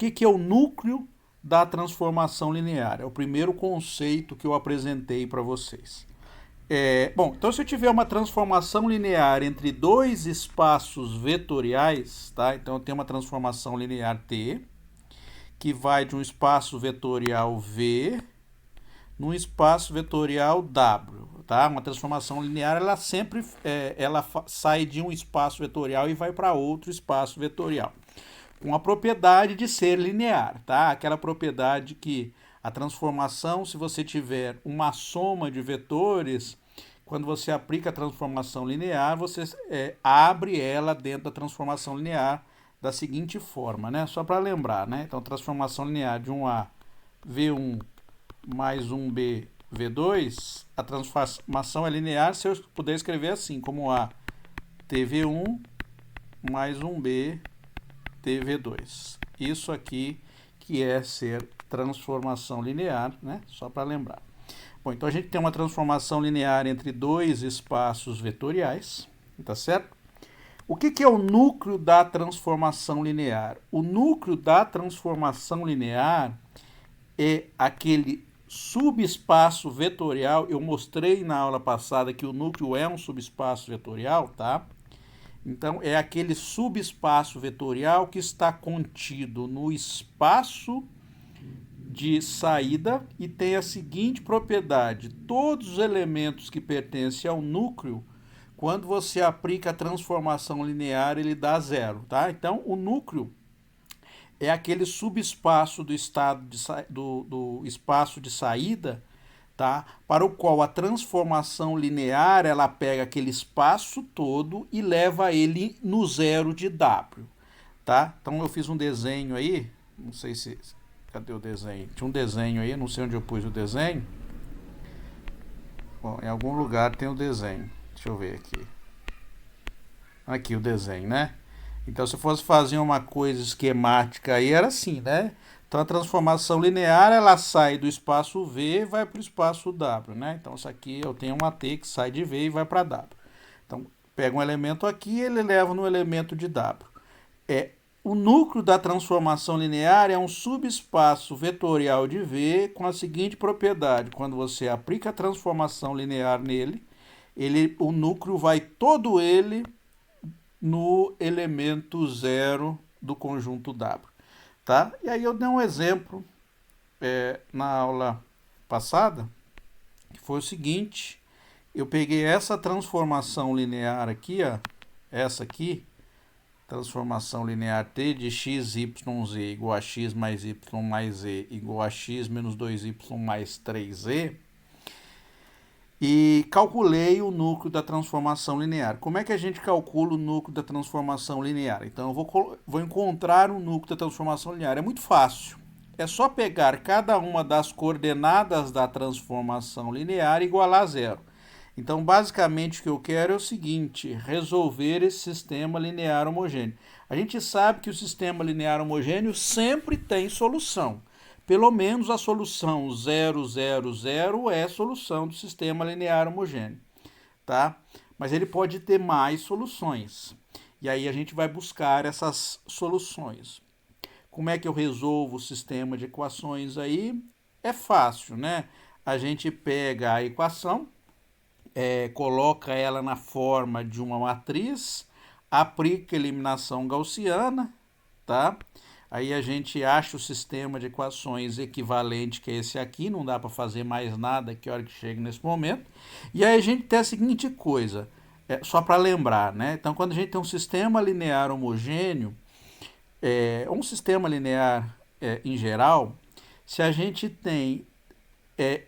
que que é o núcleo da transformação linear? É o primeiro conceito que eu apresentei para vocês. Bom, então se eu tiver uma transformação linear entre dois espaços vetoriais, tá? Então eu tenho uma transformação linear T, que vai de um espaço vetorial V num espaço vetorial W, tá? Uma transformação linear, ela sempre sai de um espaço vetorial e vai para outro espaço vetorial, com a propriedade de ser linear, tá? Aquela propriedade que a transformação, se você tiver uma soma de vetores, quando você aplica a transformação linear, você abre ela dentro da transformação linear da seguinte forma, né? Só para lembrar, né? Então, transformação linear de 1A V1 mais 1B V2, a transformação é linear se eu puder escrever assim, como A TV1 mais 1B TV2. Isso aqui que é ser transformação linear, né? Só para lembrar. Bom, então a gente tem uma transformação linear entre dois espaços vetoriais, tá certo? O que que é o núcleo da transformação linear? O núcleo da transformação linear é aquele subespaço vetorial. Eu mostrei na aula passada que o núcleo é um subespaço vetorial, tá? Então, é aquele subespaço vetorial que está contido no espaço de saída e tem a seguinte propriedade: todos os elementos que pertencem ao núcleo, quando você aplica a transformação linear, ele dá zero, tá? Então, o núcleo é aquele subespaço do espaço de saída, tá? Para o qual a transformação linear, ela pega aquele espaço todo e leva ele no zero de W, tá? Então eu fiz um desenho aí, não sei se... Cadê o desenho? Tinha um desenho aí, não sei onde eu pus o desenho. Bom, em algum lugar tem o desenho. Deixa eu ver aqui. Aqui o desenho, né? Então, se eu fosse fazer uma coisa esquemática aí, era assim, né? Então, a transformação linear, ela sai do espaço V e vai para o espaço W, né? Então, isso aqui eu tenho uma T que sai de V e vai para W. Então, pega um elemento aqui e ele leva no elemento de W. O núcleo da transformação linear é um subespaço vetorial de V com a seguinte propriedade: quando você aplica a transformação linear nele, o núcleo vai todo ele no elemento zero do conjunto W, tá? E aí eu dei um exemplo na aula passada, que foi o seguinte: eu peguei essa transformação linear aqui, ó, essa aqui, transformação linear T de x, y, z igual a x mais y mais z igual a x menos 2y mais 3z, e calculei o núcleo da transformação linear. Como é que a gente calcula o núcleo da transformação linear? Então, eu vou encontrar o núcleo da transformação linear. É muito fácil. É só pegar cada uma das coordenadas da transformação linear e igualar a zero. Então, basicamente, o que eu quero é o seguinte: resolver esse sistema linear homogêneo. A gente sabe que o sistema linear homogêneo sempre tem solução. Pelo menos a solução 0, 0, 0 é a solução do sistema linear homogêneo, tá? Mas ele pode ter mais soluções. E aí a gente vai buscar essas soluções. Como é que eu resolvo o sistema de equações aí? É fácil, né? A gente pega a equação, coloca ela na forma de uma matriz, aplica a eliminação gaussiana, tá? Aí a gente acha o sistema de equações equivalente, que é esse aqui, não dá para fazer mais nada que a hora que chega nesse momento. E aí a gente tem a seguinte coisa, só para lembrar, né? Então, quando a gente tem um sistema linear homogêneo, um sistema linear em geral, se a gente tem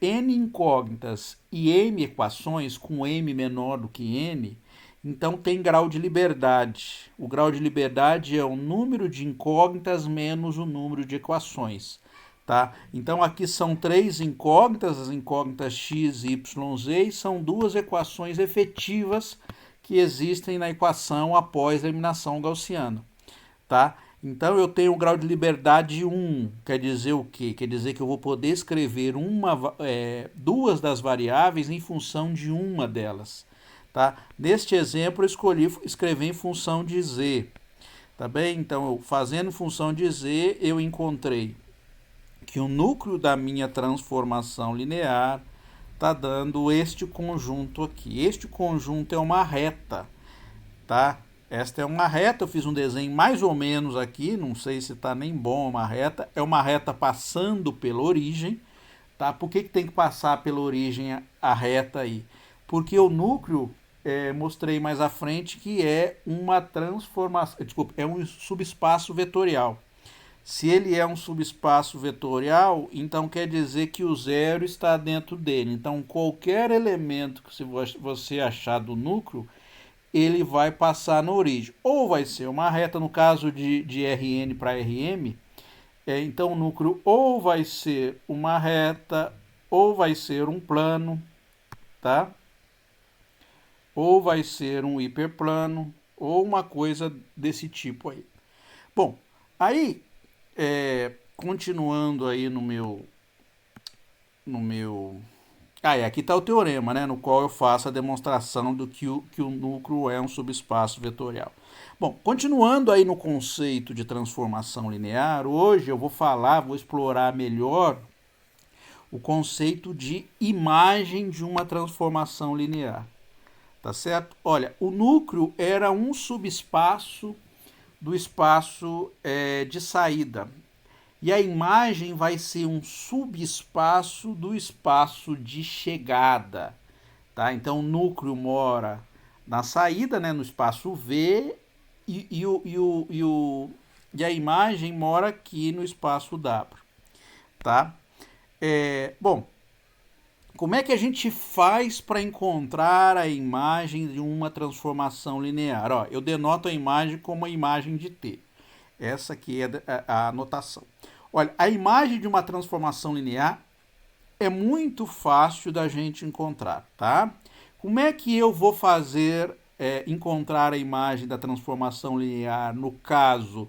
n incógnitas e m equações, com m menor do que n, então tem grau de liberdade. O grau de liberdade é o número de incógnitas menos o número de equações, tá? Então aqui são 3 incógnitas, as incógnitas x, y, z, e são 2 equações efetivas que existem na equação após a eliminação gaussiana, tá? Então eu tenho um grau de liberdade 1, quer dizer o quê? Quer dizer que eu vou poder escrever duas das variáveis em função de uma delas. Tá? Neste exemplo, eu escolhi escrever em função de z. Tá bem? Então, fazendo função de z, eu encontrei que o núcleo da minha transformação linear está dando este conjunto aqui. Este conjunto é uma reta, tá? Esta é uma reta, eu fiz um desenho mais ou menos aqui, não sei se está nem bom uma reta. É uma reta passando pela origem, tá? Por que tem que passar pela origem a reta aí? Porque o núcleo, mostrei mais à frente, que é uma transformação, desculpa, é um subespaço vetorial. Se ele é um subespaço vetorial, então quer dizer que o zero está dentro dele. Então, qualquer elemento que você achar do núcleo, ele vai passar na origem. Ou vai ser uma reta, no caso de Rn para Rm, então o núcleo ou vai ser uma reta, ou vai ser um plano, tá? Ou vai ser um hiperplano, ou uma coisa desse tipo aí. Bom, aí, continuando aí no meu... e aqui está o teorema, né, no qual eu faço a demonstração do que o núcleo é um subespaço vetorial. Bom, continuando aí no conceito de transformação linear, hoje eu vou explorar melhor o conceito de imagem de uma transformação linear. Tá certo? Olha, o núcleo era um subespaço do espaço de saída. E a imagem vai ser um subespaço do espaço de chegada. Tá? Então o núcleo mora na saída, né, no espaço V, e a imagem mora aqui no espaço W. Tá? Bom, como é que a gente faz para encontrar a imagem de uma transformação linear? Ó, eu denoto a imagem como a imagem de T. Essa aqui é a anotação. Olha, a imagem de uma transformação linear é muito fácil da gente encontrar, tá? Como é que eu vou fazer encontrar a imagem da transformação linear no caso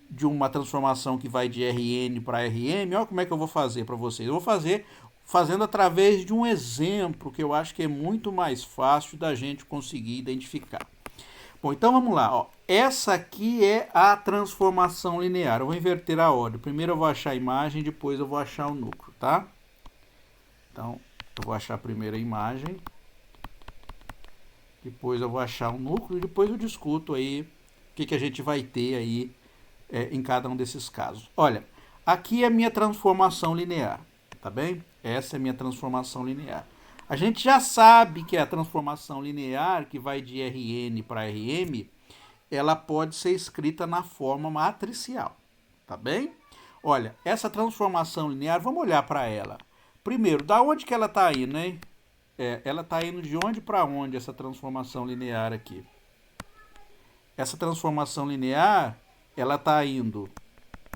de uma transformação que vai de Rn para Rm? Olha como é que eu vou fazer para vocês. Eu vou fazer fazendo através de um exemplo que eu acho que é muito mais fácil da gente conseguir identificar. Bom, então vamos lá. Ó. Essa aqui é a transformação linear. Eu vou inverter a ordem. Primeiro eu vou achar a imagem, depois eu vou achar o núcleo, tá? Então, eu vou achar primeiro a imagem, depois eu vou achar o núcleo e depois eu discuto aí o que a gente vai ter aí em cada um desses casos. Olha, aqui é a minha transformação linear, tá bem? Essa é a minha transformação linear. A gente já sabe que a transformação linear, que vai de Rn para Rm, ela pode ser escrita na forma matricial, tá bem? Olha, essa transformação linear, vamos olhar para ela. Primeiro, da onde que ela está indo, hein? Ela está indo de onde para onde, essa transformação linear aqui? Essa transformação linear, ela está indo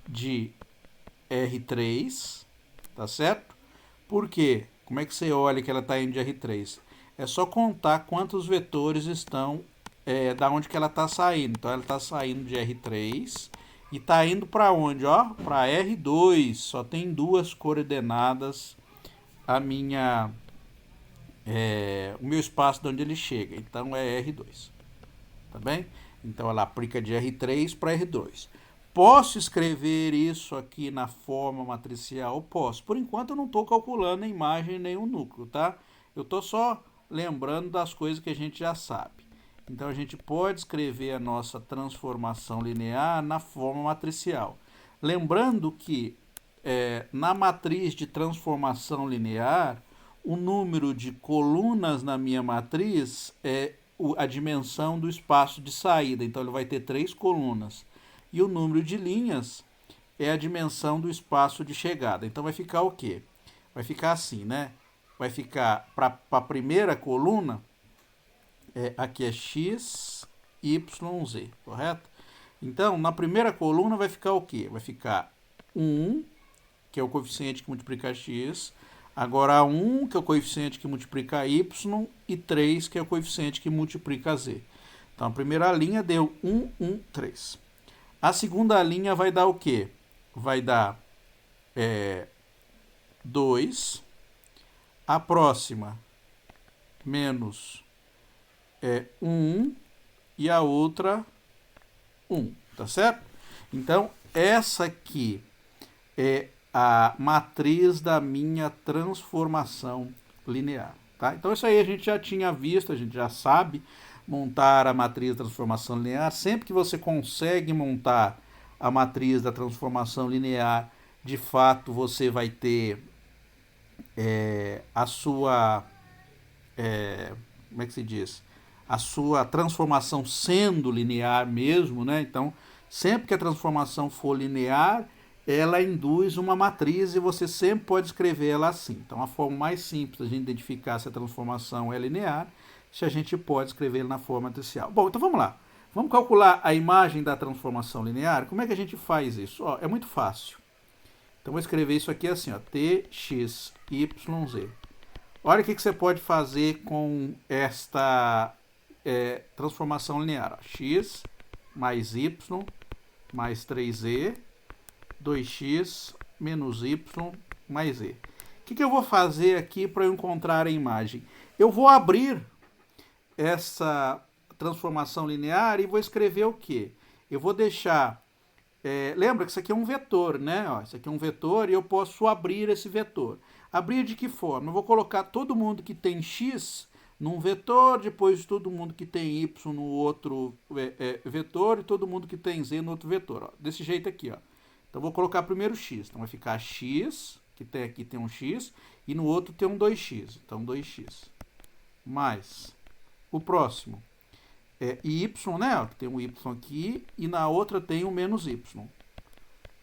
de R3, tá certo? Por quê? Como é que você olha que ela está indo de R3? É só contar quantos vetores estão da onde que ela está saindo. Então, ela está saindo de R3 e está indo para onde? Ó, para R2. Só tem duas coordenadas o meu espaço de onde ele chega. Então, é R2. Tá bem? Então, ela aplica de R3 para R2. Posso escrever isso aqui na forma matricial? Posso. Por enquanto eu não estou calculando a imagem nem o núcleo, tá? Eu estou só lembrando das coisas que a gente já sabe. Então a gente pode escrever a nossa transformação linear na forma matricial. Lembrando que na matriz de transformação linear, o número de colunas na minha matriz é a dimensão do espaço de saída. Então ele vai ter 3 colunas. E o número de linhas é a dimensão do espaço de chegada. Então vai ficar o quê? Vai ficar assim, né? Vai ficar para a primeira coluna, aqui é x, y, z, correto? Então, na primeira coluna vai ficar o quê? Vai ficar 1, que é o coeficiente que multiplica x. Agora 1, que é o coeficiente que multiplica y. E 3, que é o coeficiente que multiplica z. Então, a primeira linha deu 1, 1, 3. A segunda linha vai dar o quê? Vai dar 2. A próxima, menos 1. E a outra, 1. tá certo? Então, essa aqui é a matriz da minha transformação linear, tá? Então, isso aí a gente já tinha visto, a gente já sabe montar a matriz da transformação linear. Sempre que você consegue montar a matriz da transformação linear, de fato, você vai ter a sua... como é que se diz? A sua transformação sendo linear mesmo, né? Então, sempre que a transformação for linear, ela induz uma matriz e você sempre pode escrever ela assim. Então, a forma mais simples de a gente identificar se a transformação é linear, se a gente pode escrever na forma matricial. Bom, então vamos lá. Vamos calcular a imagem da transformação linear? Como é que a gente faz isso? Ó, é muito fácil. Então, vou escrever isso aqui assim, ó, tx, yz. Olha o que você pode fazer com esta transformação linear. Ó. X mais y mais 3e, 2x menos y mais e. O que eu vou fazer aqui para eu encontrar a imagem? Eu vou abrir essa transformação linear e vou escrever o quê? Eu vou deixar... lembra que isso aqui é um vetor, né? Ó, isso aqui é um vetor e eu posso abrir esse vetor. Abrir de que forma? Eu vou colocar todo mundo que tem x num vetor, depois todo mundo que tem y no outro vetor e todo mundo que tem z no outro vetor. Ó, desse jeito aqui, ó. Então, vou colocar primeiro x. Então, vai ficar x, que tem aqui tem um x, e no outro tem um 2x. Então, 2x. Mais o próximo é y, né? Ó, que tem um y aqui, e na outra tem um menos y.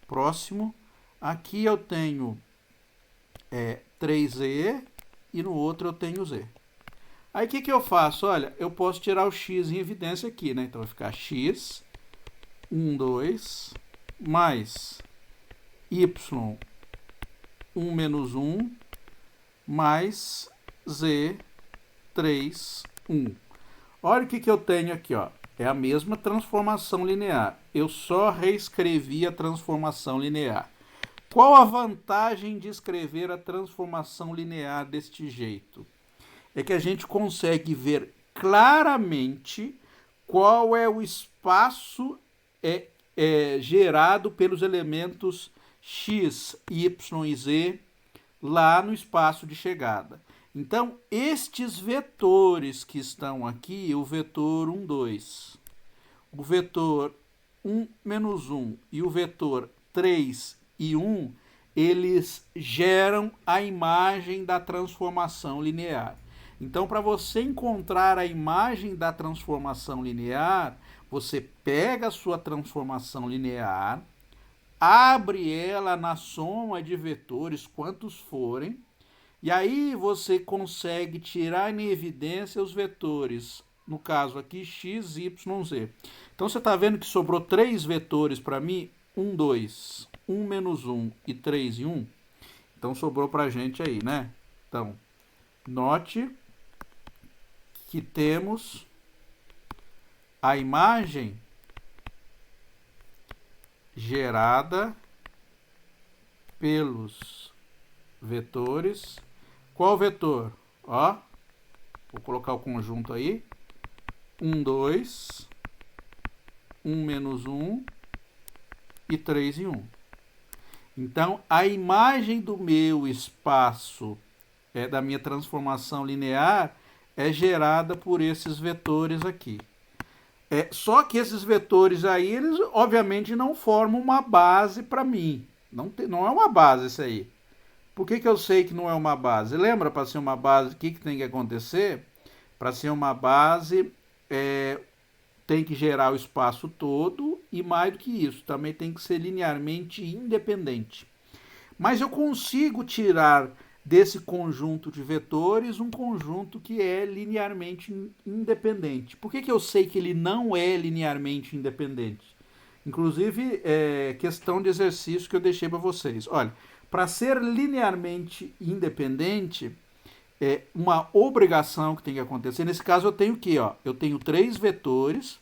Próximo. Aqui eu tenho 3e, e no outro eu tenho z. Aí, o que eu faço? Olha, eu posso tirar o x em evidência aqui, né? Então, vai ficar x, 1, 2, mais y, 1 menos 1, mais z, 3, 1. Olha o que eu tenho aqui, ó. É a mesma transformação linear. Eu só reescrevi a transformação linear. Qual a vantagem de escrever a transformação linear deste jeito? É que a gente consegue ver claramente qual é o espaço gerado pelos elementos x, y e z lá no espaço de chegada. Então, estes vetores que estão aqui, o vetor 1, 2, o vetor 1, menos 1 e o vetor 3 e 1, eles geram a imagem da transformação linear. Então, para você encontrar a imagem da transformação linear, você pega a sua transformação linear, abre ela na soma de vetores, quantos forem, e aí você consegue tirar em evidência os vetores, no caso aqui, x, y, z. Então, você está vendo que sobrou 3 vetores para mim, 1, 2, 1 menos 1 e 3 e 1. Então, sobrou para a gente aí, né? Então, note que temos a imagem gerada pelos vetores. Qual vetor? Ó, vou colocar o conjunto aí. 1, 2, 1 menos 1 e 3 e 1. Então, a imagem do meu espaço, da minha transformação linear, é gerada por esses vetores aqui. Só que esses vetores aí, eles obviamente não formam uma base para mim. Não é uma base isso aí. Por que eu sei que não é uma base? Lembra, para ser uma base, o que tem que acontecer? Para ser uma base, tem que gerar o espaço todo e mais do que isso, também tem que ser linearmente independente. Mas eu consigo tirar desse conjunto de vetores um conjunto que é linearmente independente. Por que eu sei que ele não é linearmente independente? Inclusive, questão de exercício que eu deixei para vocês. Olha, para ser linearmente independente, uma obrigação que tem que acontecer. Nesse caso, eu tenho o quê? Ó? Eu tenho 3 vetores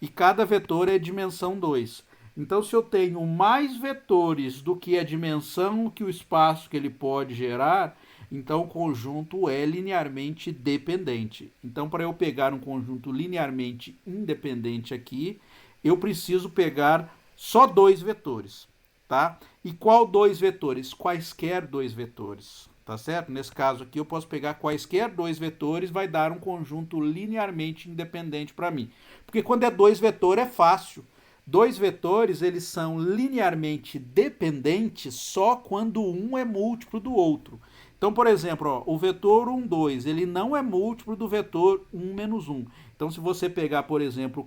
e cada vetor é dimensão 2. Então, se eu tenho mais vetores do que a dimensão que o espaço que ele pode gerar, então o conjunto é linearmente dependente. Então, para eu pegar um conjunto linearmente independente aqui, eu preciso pegar só dois vetores, tá? E qual dois vetores? Quaisquer dois vetores, tá certo? Nesse caso aqui eu posso pegar quaisquer dois vetores, vai dar um conjunto linearmente independente para mim. Porque quando é dois vetores é fácil. Dois vetores, eles são linearmente dependentes só quando um é múltiplo do outro. Então, por exemplo, ó, o vetor 1, 2, ele não é múltiplo do vetor 1 menos 1. Então, se você pegar, por exemplo,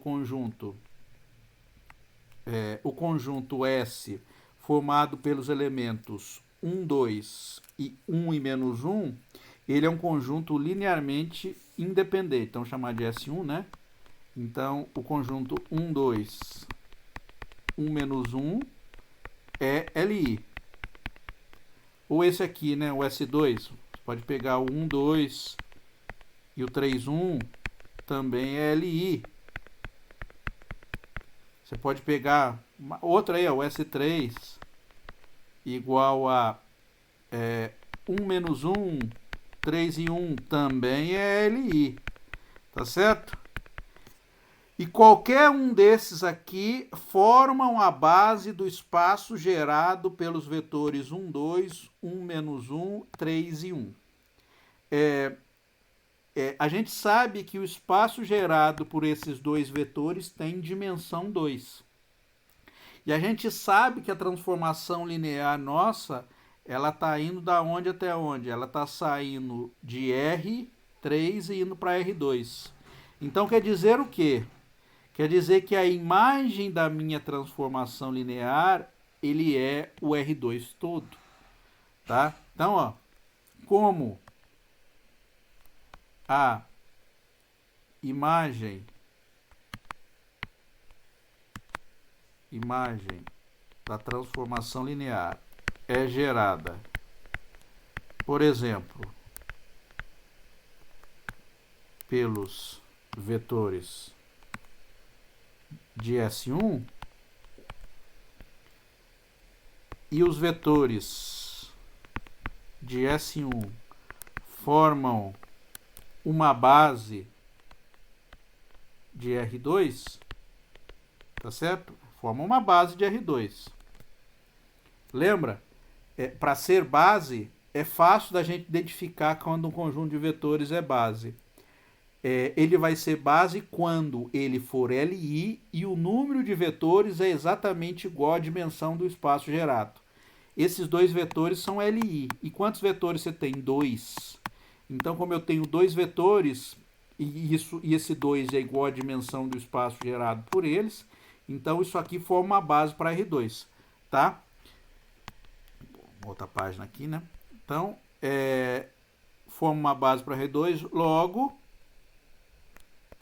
o conjunto S formado pelos elementos 1, 2 e 1 e menos 1, ele é um conjunto linearmente independente. Então, vou chamar de S1, né? Então, o conjunto 1, 2, 1 menos 1 é LI. Ou esse aqui, né, o S2, você pode pegar o 1, 2 e o 3, 1, também é LI. Você pode pegar outra aí, ó, o S3, igual a 1 menos 1, 3 e 1, também é LI. Tá certo? E qualquer um desses aqui formam a base do espaço gerado pelos vetores 1, 2, 1 menos 1, 3 e 1. A gente sabe que o espaço gerado por esses dois vetores tem dimensão 2. E a gente sabe que a transformação linear nossa, ela está indo da onde até onde? Ela está saindo de R3 e indo para R2. Então quer dizer o quê? Quer dizer que a imagem da minha transformação linear, ele é o R2 todo, tá? Então, ó, como a imagem da transformação linear é gerada, por exemplo, pelos vetores de S1 e os vetores de S1 formam uma base de R2, tá certo? Formam uma base de R2. Lembra? Para ser base, é fácil da gente identificar quando um conjunto de vetores é base. Ele vai ser base quando ele for LI e o número de vetores é exatamente igual à dimensão do espaço gerado. Esses dois vetores são LI. E quantos vetores você tem? 2. Então, como eu tenho dois vetores, e esse 2 é igual à dimensão do espaço gerado por eles, então isso aqui forma uma base para R2. Tá? Outra página aqui, né? Então, forma uma base para R2, logo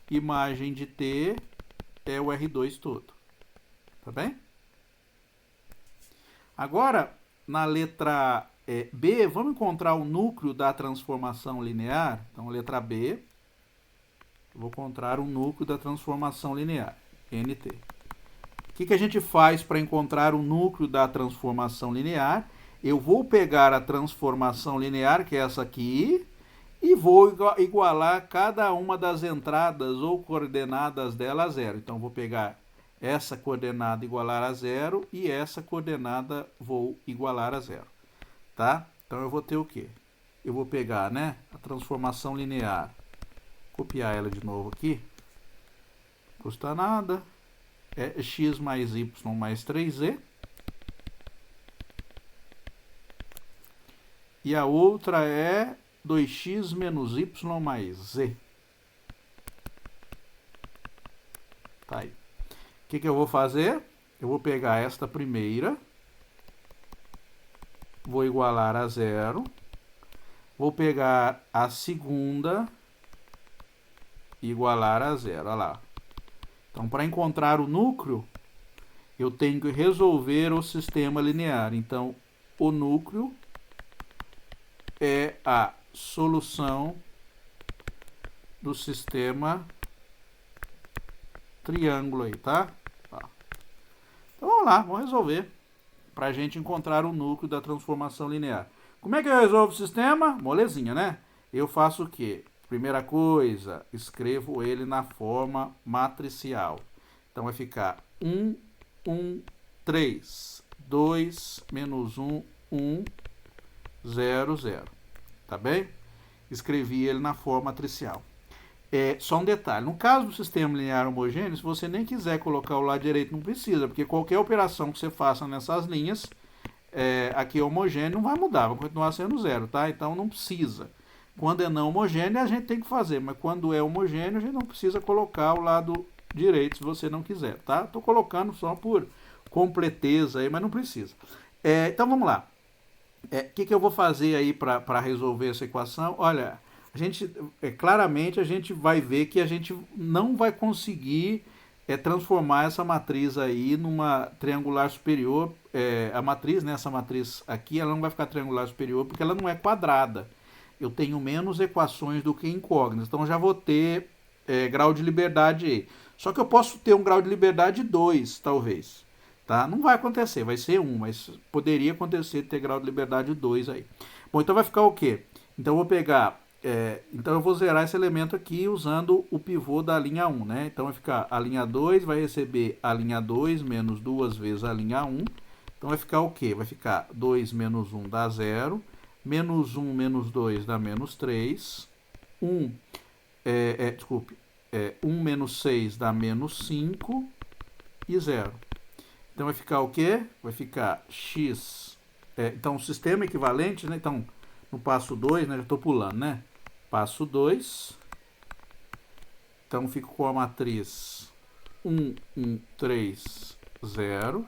imagem de T é o R2 todo. Tá bem? Agora, na letra B, vamos encontrar o núcleo da transformação linear. Então, letra B, eu vou encontrar o núcleo da transformação linear, NT. O que a gente faz para encontrar o núcleo da transformação linear? Eu vou pegar a transformação linear, que é essa aqui, e vou igualar cada uma das entradas ou coordenadas dela a zero. Então, vou pegar essa coordenada igualar a zero e essa coordenada vou igualar a zero. Tá? Então, eu vou ter o quê? Eu vou pegar, né, a transformação linear, copiar ela de novo aqui, não custa nada, é x mais y mais 3z. E a outra é 2x menos y mais z. Tá aí. O que eu vou fazer? Eu vou pegar esta primeira, vou igualar a zero, vou pegar a segunda e igualar a zero. Olha lá. Então, para encontrar o núcleo, eu tenho que resolver o sistema linear. Então, o núcleo é a solução do sistema triângulo aí, tá? Então vamos lá, vamos resolver para a gente encontrar o núcleo da transformação linear. Como é que eu resolvo o sistema? Molezinha, né? Eu faço o quê? Primeira coisa, escrevo ele na forma matricial. Então vai ficar 1, 1, 3. 2 menos 1, 1, 0, 0. Tá bem? Escrevi ele na forma matricial. Só um detalhe, no caso do sistema linear homogêneo, se você nem quiser colocar o lado direito, não precisa, porque qualquer operação que você faça nessas linhas, aqui é homogêneo, não vai mudar, vai continuar sendo 0, tá? Então não precisa. Quando é não homogêneo, a gente tem que fazer, mas quando é homogêneo, a gente não precisa colocar o lado direito, se você não quiser, tá? Estou colocando só por completeza aí, mas não precisa. Então vamos lá. O que eu vou fazer aí para resolver essa equação? Olha, claramente a gente vai ver que a gente não vai conseguir transformar essa matriz aí numa triangular superior. A matriz, né, essa matriz aqui, ela não vai ficar triangular superior porque ela não é quadrada. Eu tenho menos equações do que incógnitas, então já vou ter grau de liberdade aí. Só que eu posso ter um grau de liberdade 2, talvez. Tá? Não vai acontecer, vai ser 1, mas poderia acontecer de ter grau de liberdade 2 aí. Bom, então vai ficar o quê? Então eu vou pegar, então eu vou zerar esse elemento aqui usando o pivô da linha 1, né? Então vai ficar a linha 2 vai receber a linha 2 menos 2 vezes a linha 1. Então vai ficar o quê? Vai ficar 2 menos 1 dá 0, menos 1 menos 2 dá menos 3, 1, 1 menos 6 dá menos 5 e 0. Então vai ficar o quê? Vai ficar x. Então o sistema equivalente, né? Então no passo 2, né? Já estou pulando, né? Passo 2. Então fico com a matriz 1, 1, 3, 0.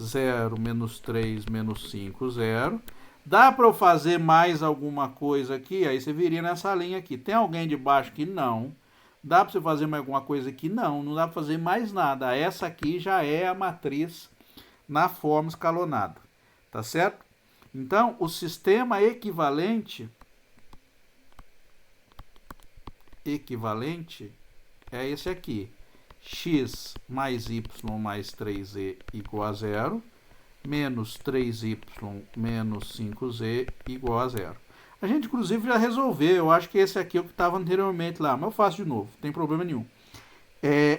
0 menos 3 menos 5, 0. Dá para eu fazer mais alguma coisa aqui? Aí você viria nessa linha aqui. Tem alguém de baixo que não. Dá para você fazer mais alguma coisa aqui? Não, não dá para fazer mais nada. Essa aqui já é a matriz na forma escalonada. Tá certo? Então, o sistema equivalente é esse aqui. X mais y mais 3z igual a 0, menos 3y menos 5z igual a 0. A gente, inclusive, já resolveu. Eu acho que esse aqui é o que estava anteriormente lá, mas eu faço de novo, não tem problema nenhum.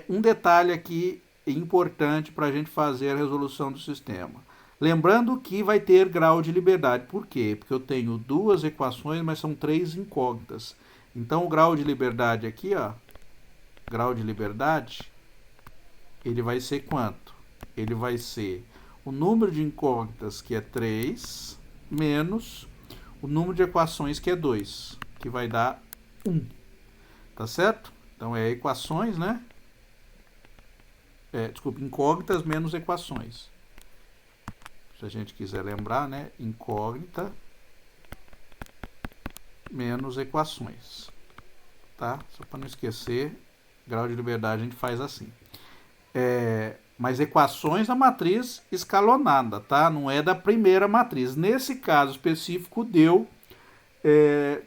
Um detalhe aqui importante para a gente fazer a resolução do sistema. Lembrando que vai ter grau de liberdade. Por quê? Porque eu tenho duas equações, mas são três incógnitas. Então, o grau de liberdade aqui, ó, grau de liberdade, ele vai ser quanto? Ele vai ser o número de incógnitas, que é 3, menos o número de equações, que é 2, que vai dar 1. Tá certo? Então, equações, né? Incógnitas menos equações. Se a gente quiser lembrar, né? Incógnita menos equações. Tá? Só para não esquecer, grau de liberdade a gente faz assim. Mas equações da matriz escalonada, tá? Não é da primeira matriz. Nesse caso específico, deu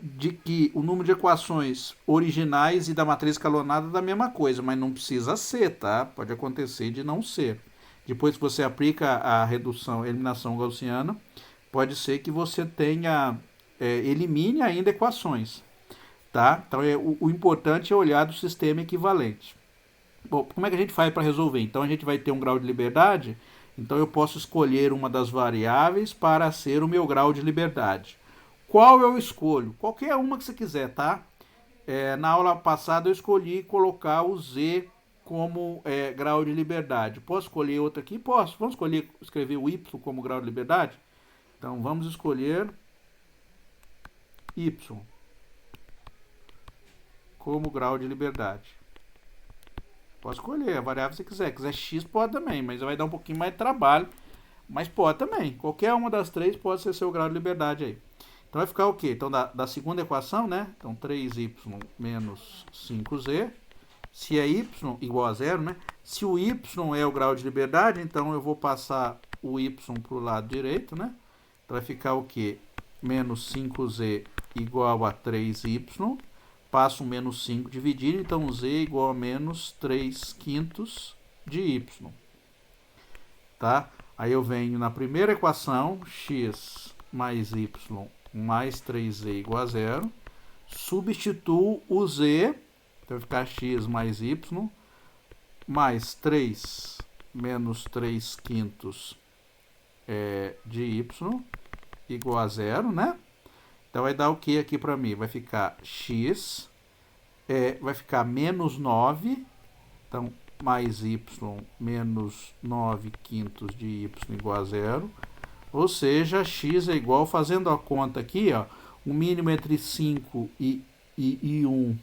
de que o número de equações originais e da matriz escalonada é da mesma coisa, mas não precisa ser, tá? Pode acontecer de não ser. Depois que você aplica a redução, eliminação gaussiana, pode ser que você tenha, elimine ainda equações, tá? Então, o importante é olhar do sistema equivalente. Bom, como é que a gente faz para resolver? Então, a gente vai ter um grau de liberdade, então eu posso escolher uma das variáveis para ser o meu grau de liberdade. Qual eu escolho? Qualquer uma que você quiser, tá? Na aula passada eu escolhi colocar o z como grau de liberdade. Posso escolher outra aqui? Posso. Vamos escrever o y como grau de liberdade? Então, vamos escolher y como grau de liberdade. Pode escolher a variável que você quiser. Se quiser x, pode também, mas vai dar um pouquinho mais de trabalho. Mas pode também. Qualquer uma das três pode ser seu grau de liberdade aí. Então vai ficar o quê? Então, da segunda equação, né? Então, 3y menos 5z. Se é y igual a 0, né? Se o y é o grau de liberdade, então eu vou passar o y para o lado direito, né? Então vai ficar o quê? Menos 5z igual a 3y. Passo o menos 5 dividindo, então z igual a menos 3 quintos de y. Tá? Aí eu venho na primeira equação, x mais y mais 3z igual a 0. Substituo o z, então vai ficar x mais y mais 3 menos 3 quintos de y igual a zero, né? Então vai dar o que aqui para mim? Vai ficar x, vai ficar menos 9, então mais y menos 9 quintos de y igual a zero. Ou seja, x é igual, fazendo a conta aqui, ó, o mínimo entre 5 e 1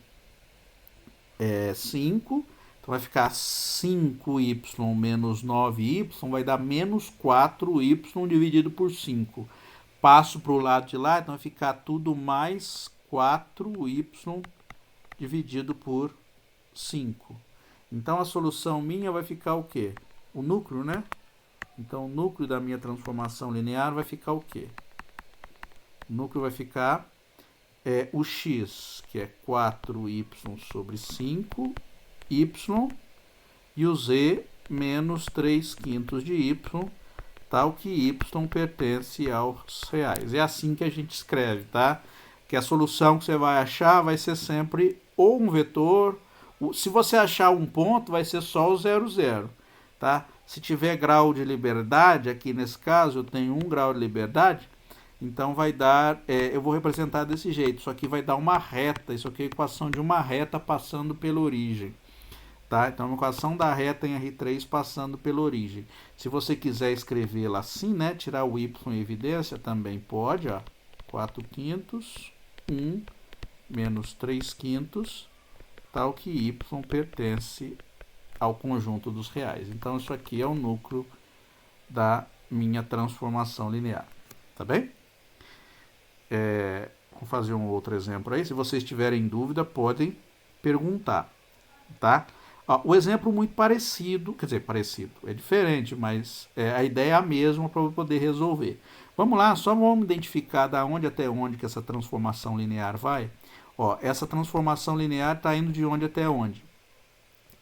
é 5. Então vai ficar 5y menos 9y, vai dar menos 4y dividido por 5. Passo para o lado de lá, então vai ficar tudo mais 4y dividido por 5. Então a solução minha vai ficar o quê? O núcleo, né? Então o núcleo da minha transformação linear vai ficar o quê? O núcleo vai ficar o x, que é 4y sobre 5, y, e o z menos 3 quintos de y, tal que y pertence aos reais. É assim que a gente escreve, tá? Que a solução que você vai achar vai ser sempre ou um vetor, se você achar um ponto, vai ser só o 0, 0, tá? Se tiver grau de liberdade, aqui nesse caso eu tenho 1 grau de liberdade, então vai dar, eu vou representar desse jeito, isso aqui vai dar uma reta, isso aqui é a equação de uma reta passando pela origem. Tá? Então, a equação da reta em R3 passando pela origem. Se você quiser escrevê-la assim, né? Tirar o y em evidência, também pode. Ó. 4 quintos, 1 menos 3 quintos, tal que y pertence ao conjunto dos reais. Então, isso aqui é o núcleo da minha transformação linear. Tá bem? Vou fazer um outro exemplo aí. Se vocês tiverem dúvida, podem perguntar. Tá? O exemplo muito parecido, quer dizer, parecido, é diferente, mas a ideia é a mesma para eu poder resolver. Vamos lá, só vamos identificar da onde até onde que essa transformação linear vai. Ó, essa transformação linear está indo de onde até onde?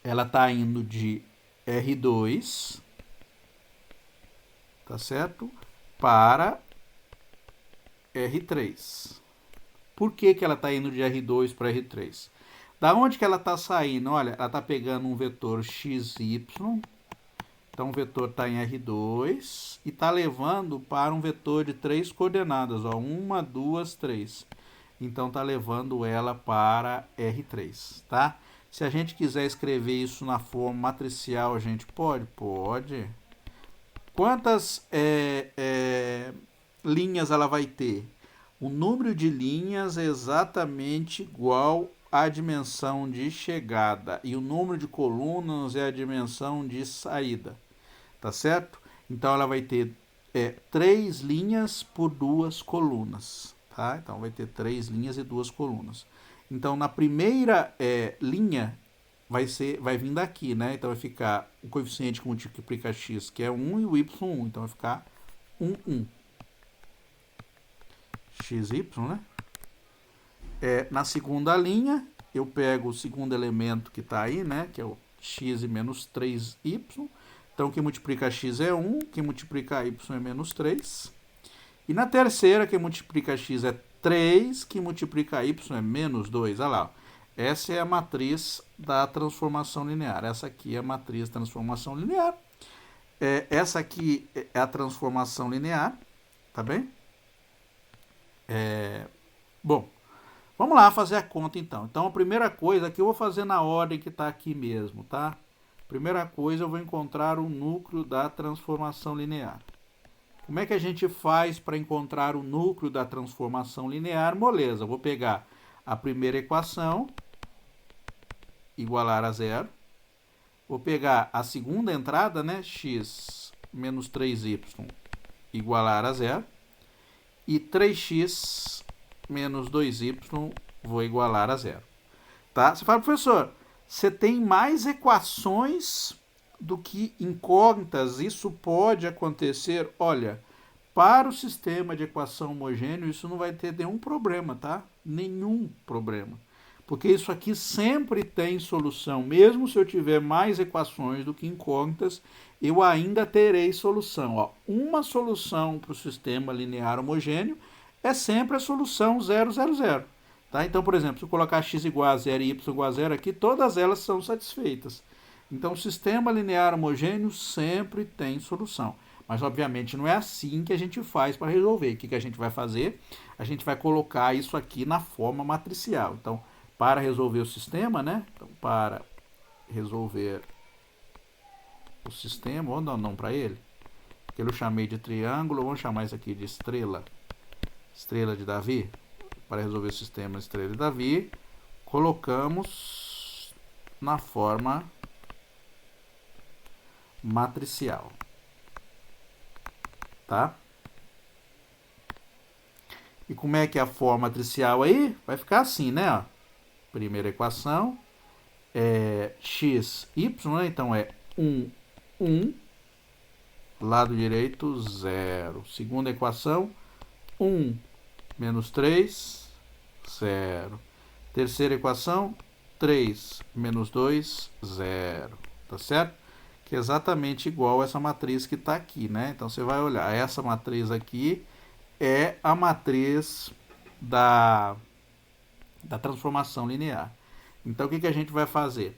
Ela está indo de R2, tá certo? Para R3. Por que ela está indo de R2 para R3? Da onde que ela está saindo? Olha, ela está pegando um vetor xy, então o vetor está em R2 e está levando para um vetor de 3 coordenadas, ó, 1, 2, 3. Então está levando ela para R3, tá? Se a gente quiser escrever isso na forma matricial, a gente pode? Pode. Quantas linhas ela vai ter? O número de linhas é exatamente igual a dimensão de chegada e o número de colunas é a dimensão de saída, tá certo? Então ela vai ter 3 linhas por 2 colunas, tá? Então vai ter 3 linhas e 2 colunas. Então na primeira linha vai vir daqui, né? Então vai ficar o coeficiente que multiplica x, que é 1, e o y 1, então vai ficar 1, 1. xy, né? Na segunda linha, eu pego o segundo elemento que está aí, né? Que é o x e menos 3y. Então, quem multiplica x é 1, quem multiplica y é menos 3. E na terceira, quem multiplica x é 3, quem multiplica y é menos 2. Olha lá, essa é a matriz da transformação linear. Essa aqui é a matriz da transformação linear. Essa aqui é a transformação linear, tá bem? Bom, vamos lá fazer a conta então. Então a primeira coisa aqui eu vou fazer na ordem que está aqui mesmo, tá? Primeira coisa eu vou encontrar o núcleo da transformação linear. Como é que a gente faz para encontrar o núcleo da transformação linear? Moleza, eu vou pegar a primeira equação, igualar a zero. Vou pegar a segunda entrada, né? X menos 3y igualar a zero. E 3x menos 2y vou igualar a zero. Tá? Você fala, professor, você tem mais equações do que incógnitas? Isso pode acontecer? Olha, para o sistema de equação homogêneo, isso não vai ter nenhum problema, tá? Nenhum problema. Porque isso aqui sempre tem solução. Mesmo se eu tiver mais equações do que incógnitas, eu ainda terei solução. Ó, uma solução para o sistema linear homogêneo é sempre a solução 0, 0, 0. Tá? Então, por exemplo, se eu colocar x igual a 0 e y igual a 0 aqui, todas elas são satisfeitas. Então, o sistema linear homogêneo sempre tem solução. Mas, obviamente, não é assim que a gente faz para resolver. O que a gente vai fazer? A gente vai colocar isso aqui na forma matricial. Então, para resolver o sistema, né? Então, para resolver o sistema, ou não para ele, que eu chamei de triângulo, vamos chamar isso aqui de estrela. Estrela de Davi. Para resolver o sistema estrela de Davi, colocamos na forma matricial, tá? E como é que é a forma matricial aí? Vai ficar assim, né? Ó. Primeira equação é x, y, né? Então é 1, 1. Lado direito, 0. Segunda equação, 1 menos 3, 0. Terceira equação, 3 menos 2, 0. Tá certo? Que é exatamente igual a essa matriz que está aqui, né? Então, você vai olhar, essa matriz aqui é a matriz da transformação linear. Então, o que a gente vai fazer?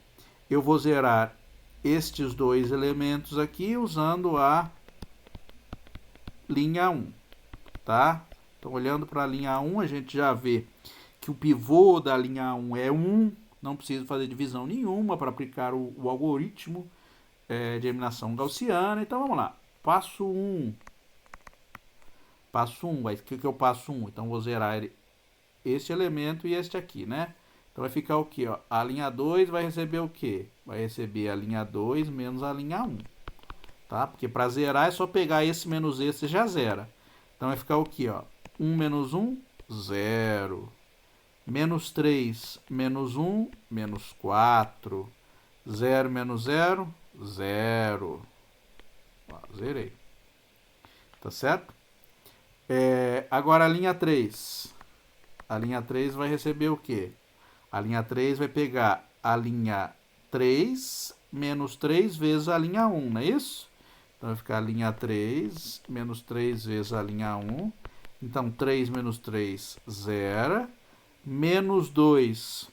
Eu vou zerar estes dois elementos aqui usando a linha 1, tá? Então, olhando para a linha 1, a gente já vê que o pivô da linha 1 é 1, não precisa fazer divisão nenhuma para aplicar o algoritmo de eliminação gaussiana. Então, vamos lá. Passo 1. Passo 1. O que é o passo 1? Então, vou zerar este elemento e este aqui, né? Então, vai ficar o quê? Ó? A linha 2 vai receber o quê? Vai receber a linha 2 menos a linha 1. Tá? Porque para zerar é só pegar esse menos esse e já zera. Então, vai ficar o quê? Ó? 1 menos 1, 0. Menos 3 menos 1, menos 4. 0 menos 0, 0. Ó, zerei. Tá certo? Agora a linha 3. A linha 3 vai receber o quê? A linha 3 vai pegar a linha 3 menos 3 vezes a linha 1, não é isso? Então vai ficar a linha 3 menos 3 vezes a linha 1. Então 3 menos 3, 0. Menos 2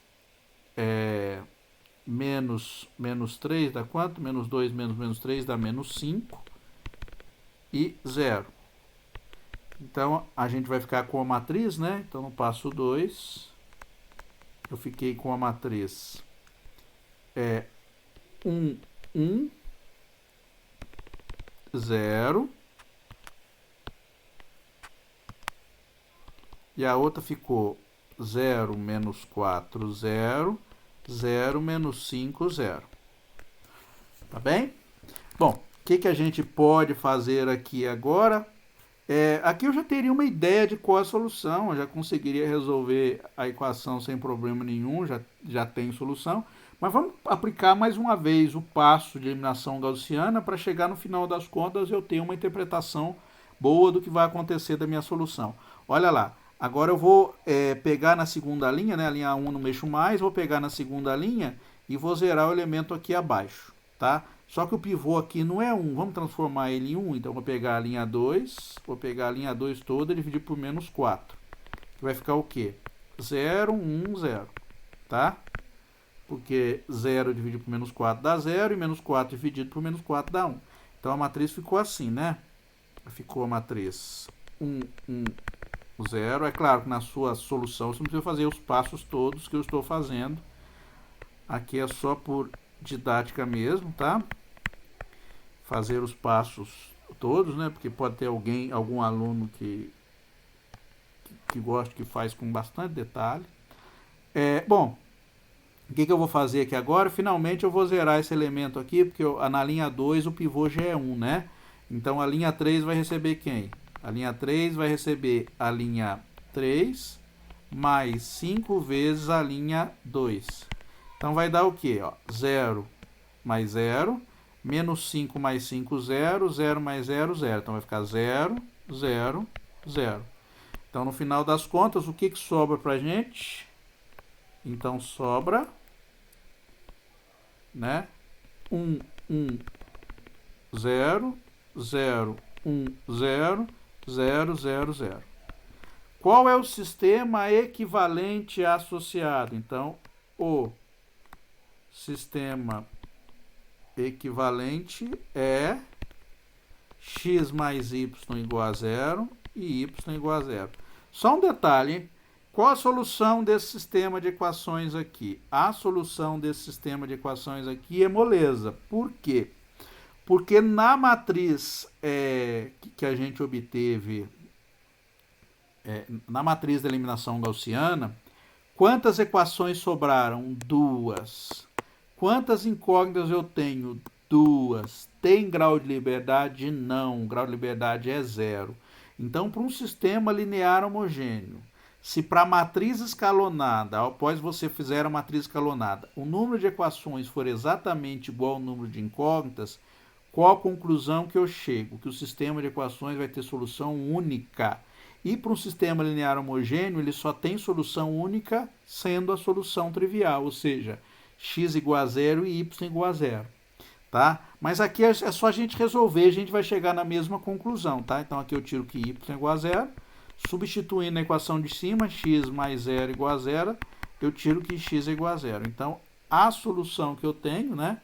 menos 3 dá quanto? Menos 2 menos 3 dá menos 5 e 0. Então, a gente vai ficar com a matriz, né? Então, no passo 2, eu fiquei com a matriz 1, 1, 0. E a outra ficou 0 menos 4, 0. 0 menos 5, 0. Tá bem? Bom, o que a gente pode fazer aqui agora? Aqui eu já teria uma ideia de qual é a solução, eu já conseguiria resolver a equação sem problema nenhum, já tem solução. Mas vamos aplicar mais uma vez o passo de eliminação gaussiana para chegar no final das contas eu ter uma interpretação boa do que vai acontecer da minha solução. Olha lá, agora eu vou pegar na segunda linha, né, a linha 1 não mexo mais, vou pegar na segunda linha e vou zerar o elemento aqui abaixo, tá? Só que o pivô aqui não é 1, vamos transformar ele em 1, então vou pegar a linha 2, vou pegar a linha 2 toda e dividir por menos 4. Que vai ficar o quê? 0, 1, 0, tá? Porque 0 dividido por menos 4 dá 0 e menos 4 dividido por menos 4 dá 1. Então a matriz ficou assim, né? Ficou a matriz 1, 1, 0. É claro que na sua solução você não precisa fazer os passos todos que eu estou fazendo. Aqui é só por didática mesmo, tá? Fazer os passos todos, né? Porque pode ter algum aluno que gosta, que faz com bastante detalhe. Bom, o que eu vou fazer aqui agora? Finalmente eu vou zerar esse elemento aqui, porque na linha 2 o pivô já é 1, né? Então a linha 3 vai receber quem? A linha 3 vai receber a linha 3 mais 5 vezes a linha 2. Então vai dar o quê? 0 mais 0, menos 5 mais 5, 0, 0 mais 0, 0. Então vai ficar 0, 0, 0. Então no final das contas, o que sobra pra gente? Então sobra, né? 1, 1, 0, 0, 1, 0, 0, 0, 0. Qual é o sistema equivalente associado? Então, o sistema equivalente é x mais y igual a zero e y igual a zero. Só um detalhe, hein? Qual a solução desse sistema de equações aqui? A solução desse sistema de equações aqui é moleza. Por quê? Porque na matriz que a gente obteve, na matriz da eliminação gaussiana, quantas equações sobraram? Duas. Quantas incógnitas eu tenho? Duas. Tem grau de liberdade? Não. O grau de liberdade é zero. Então, para um sistema linear homogêneo, se para a matriz escalonada, após você fizer a matriz escalonada, o número de equações for exatamente igual ao número de incógnitas, qual a conclusão que eu chego? Que o sistema de equações vai ter solução única. E para um sistema linear homogêneo, ele só tem solução única sendo a solução trivial, ou seja, x igual a zero e y igual a zero. Tá? Mas aqui é só a gente resolver, a gente vai chegar na mesma conclusão. Tá? Então aqui eu tiro que y é igual a zero, substituindo a equação de cima, x mais zero igual a zero, eu tiro que x é igual a zero. Então a solução que eu tenho, né?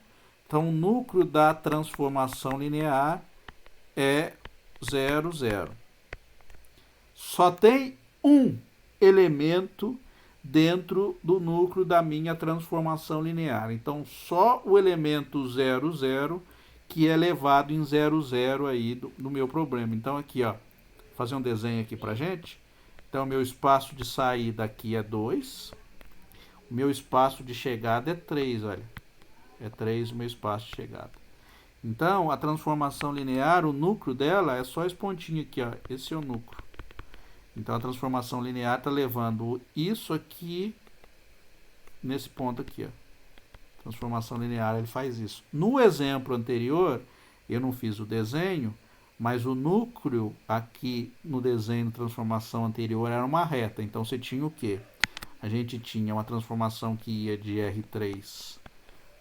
Então o núcleo da transformação linear é 0, 0. Só tem um elemento dentro do núcleo da minha transformação linear. Então, só o elemento 0, 0 que é levado em 0, 0 aí do meu problema. Então, aqui, ó, vou fazer um desenho aqui pra gente. Então, meu espaço de saída aqui é 2. O meu espaço de chegada é 3, olha. É 3 o meu espaço de chegada. Então, a transformação linear, o núcleo dela é só esse pontinho aqui, ó. Esse é o núcleo. Então, a transformação linear está levando isso aqui nesse ponto aqui. Ó. Transformação linear, ele faz isso. No exemplo anterior, eu não fiz o desenho, mas o núcleo aqui no desenho de transformação anterior era uma reta. Então, você tinha o quê? A gente tinha uma transformação que ia de R3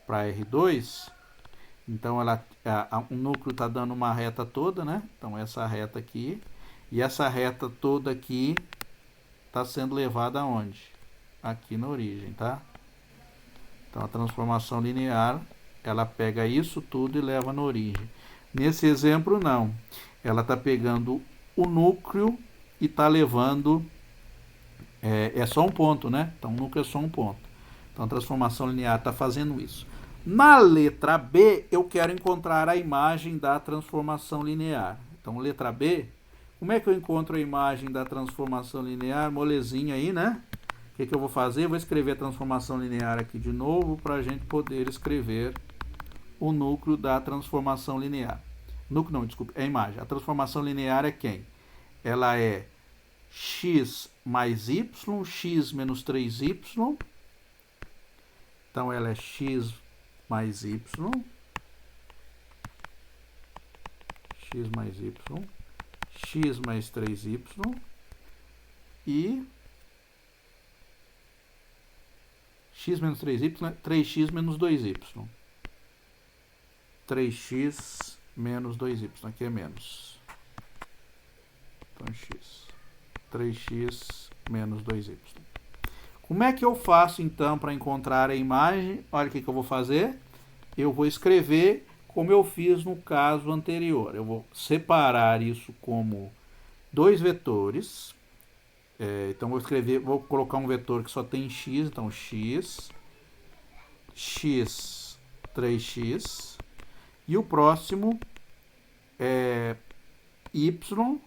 para R2. Então, o núcleo está dando uma reta toda, né? Então, essa reta aqui. E essa reta toda aqui está sendo levada aonde? Aqui na origem, tá? Então, a transformação linear, ela pega isso tudo e leva na origem. Nesse exemplo, não. Ela está pegando o núcleo e está levando... É só um ponto, né? Então, o núcleo é só um ponto. Então, a transformação linear está fazendo isso. Na letra B, eu quero encontrar a imagem da transformação linear. Então, letra B... Como é que eu encontro a imagem da transformação linear? Molezinha aí, né? O que eu vou fazer? Vou escrever a transformação linear aqui de novo para a gente poder escrever o núcleo da transformação linear. Núcleo não, desculpe, é a imagem. A transformação linear é quem? Ela é x mais y, x menos 3y. Então, ela é x mais y, x mais y, x mais 3y e x menos 3y, 3x menos 2y. 3x menos 2y, aqui é menos. Então, x. 3x menos 2y. Como é que eu faço, então, para encontrar a imagem? Olha o que eu vou fazer. Eu vou escrever como eu fiz no caso anterior. Eu vou separar isso como dois vetores. Então, vou colocar um vetor que só tem x. Então, x, 3x. E o próximo é y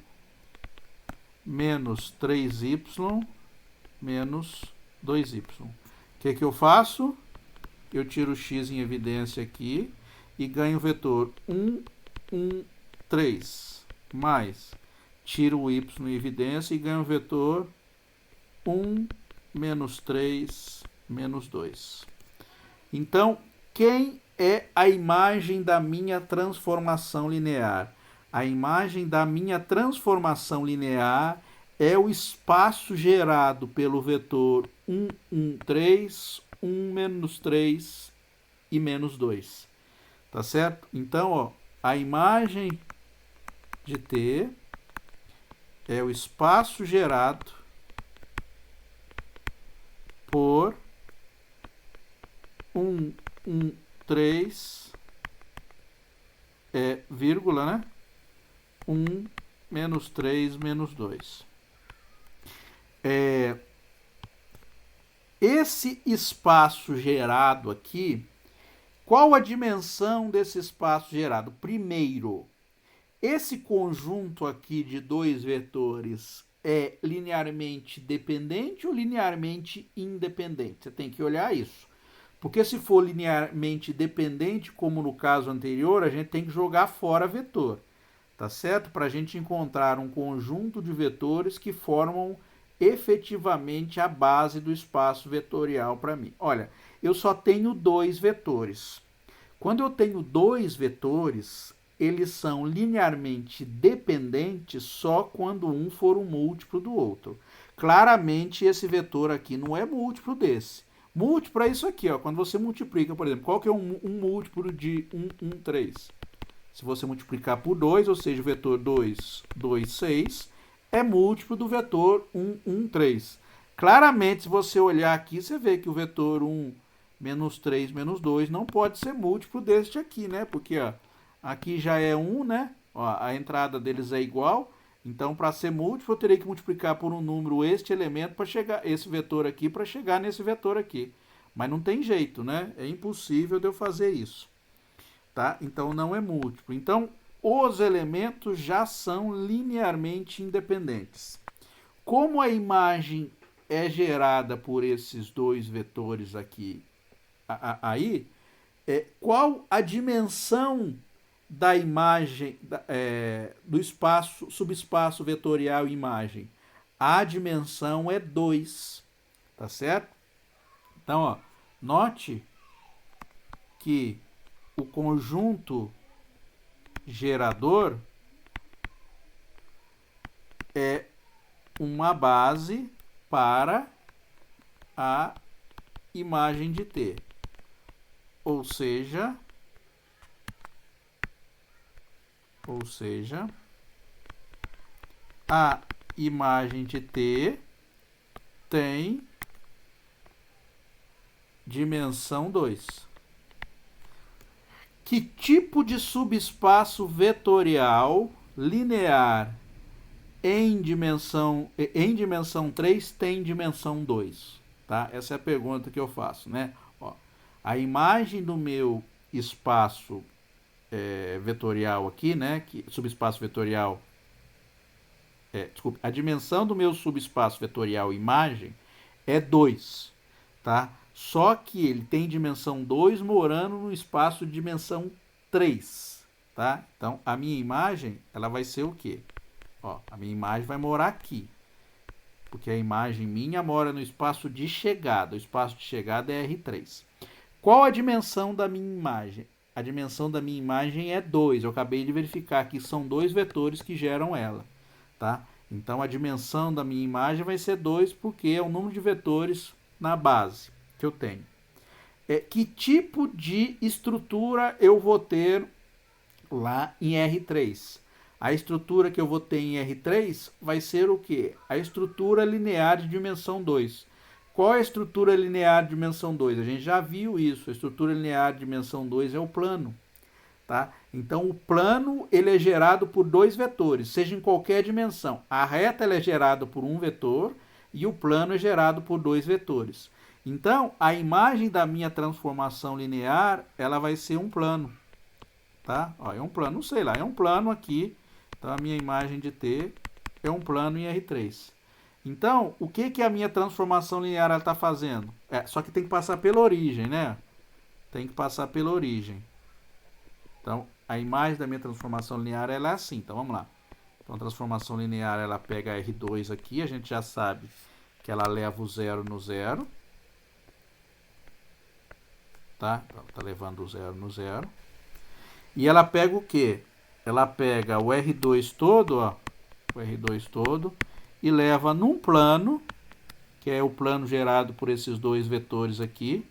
menos 3y menos 2y. O que eu faço? Eu tiro o x em evidência aqui e ganho o vetor 1, 1, 3, mais, tiro o y em evidência e ganho o vetor 1, menos 3, menos 2. Então, quem é a imagem da minha transformação linear? A imagem da minha transformação linear é o espaço gerado pelo vetor 1, 1, 3, 1, menos 3 e menos 2. Tá certo? Então, ó, a imagem de T é o espaço gerado por 1, 1, 3 vírgula, né? 1, menos 3, menos 2. Esse espaço gerado aqui, qual a dimensão desse espaço gerado? Primeiro, esse conjunto aqui de dois vetores é linearmente dependente ou linearmente independente? Você tem que olhar isso. Porque se for linearmente dependente, como no caso anterior, a gente tem que jogar fora vetor. Tá certo? Para a gente encontrar um conjunto de vetores que formam efetivamente a base do espaço vetorial para mim. Olha, eu só tenho dois vetores. Quando eu tenho dois vetores, eles são linearmente dependentes só quando um for um múltiplo do outro. Claramente, esse vetor aqui não é múltiplo desse. Múltiplo é isso aqui, ó. Quando você multiplica, por exemplo, qual que é um múltiplo de 1, 1, 3? Se você multiplicar por 2, ou seja, o vetor 2, 2, 6, é múltiplo do vetor 1, 1, 3. Claramente, se você olhar aqui, você vê que o vetor 1, menos 3, menos 2 não pode ser múltiplo deste aqui, né? Porque ó, aqui já é 1, né? Ó, a entrada deles é igual. Então, para ser múltiplo, eu terei que multiplicar por um número este elemento para chegar, esse vetor aqui, para chegar nesse vetor aqui. Mas não tem jeito, né? É impossível de eu fazer isso. Tá? Então, não é múltiplo. Então, os elementos já são linearmente independentes. Como a imagem é gerada por esses dois vetores aqui, aí, qual a dimensão da imagem, do espaço, subespaço vetorial imagem? A dimensão é 2, tá certo? Então, ó, note que o conjunto gerador é uma base para a imagem de T. Ou seja, a imagem de T tem dimensão 2. Que tipo de subespaço vetorial linear em dimensão 3 tem dimensão 2? Tá? Essa é a pergunta que eu faço, né? Ó, a imagem do meu espaço vetorial aqui, né? Subespaço vetorial. Desculpe, a dimensão do meu subespaço vetorial imagem é 2, tá? Só que ele tem dimensão 2 morando no espaço de dimensão 3, tá? Então, a minha imagem, ela vai ser o quê? Ó, a minha imagem vai morar aqui, porque a imagem minha mora no espaço de chegada. O espaço de chegada é R3. Qual a dimensão da minha imagem? A dimensão da minha imagem é 2. Eu acabei de verificar que são dois vetores que geram ela, tá? Então, a dimensão da minha imagem vai ser 2, porque é o número de vetores na base que eu tenho. Que tipo de estrutura eu vou ter lá em R3? A estrutura que eu vou ter em R3 vai ser o quê? A estrutura linear de dimensão 2. Qual é a estrutura linear de dimensão 2? A gente já viu isso. A estrutura linear de dimensão 2 é o plano. Tá? Então, o plano ele é gerado por dois vetores, seja em qualquer dimensão. A reta ela é gerada por um vetor e o plano é gerado por dois vetores. Então, a imagem da minha transformação linear, ela vai ser um plano. Tá? Ó, é um plano, não sei lá, é um plano aqui. Então, a minha imagem de T é um plano em R3. Então, o que a minha transformação linear está fazendo? Só que tem que passar pela origem, né? Tem que passar pela origem. Então, a imagem da minha transformação linear ela é assim. Então, vamos lá. Então, a transformação linear, ela pega R2 aqui. A gente já sabe que ela leva o zero no zero. Tá? Então, tá levando o zero no zero. E ela pega o quê? Ela pega o R2 todo, ó. O R2 todo. E leva num plano, que é o plano gerado por esses dois vetores aqui.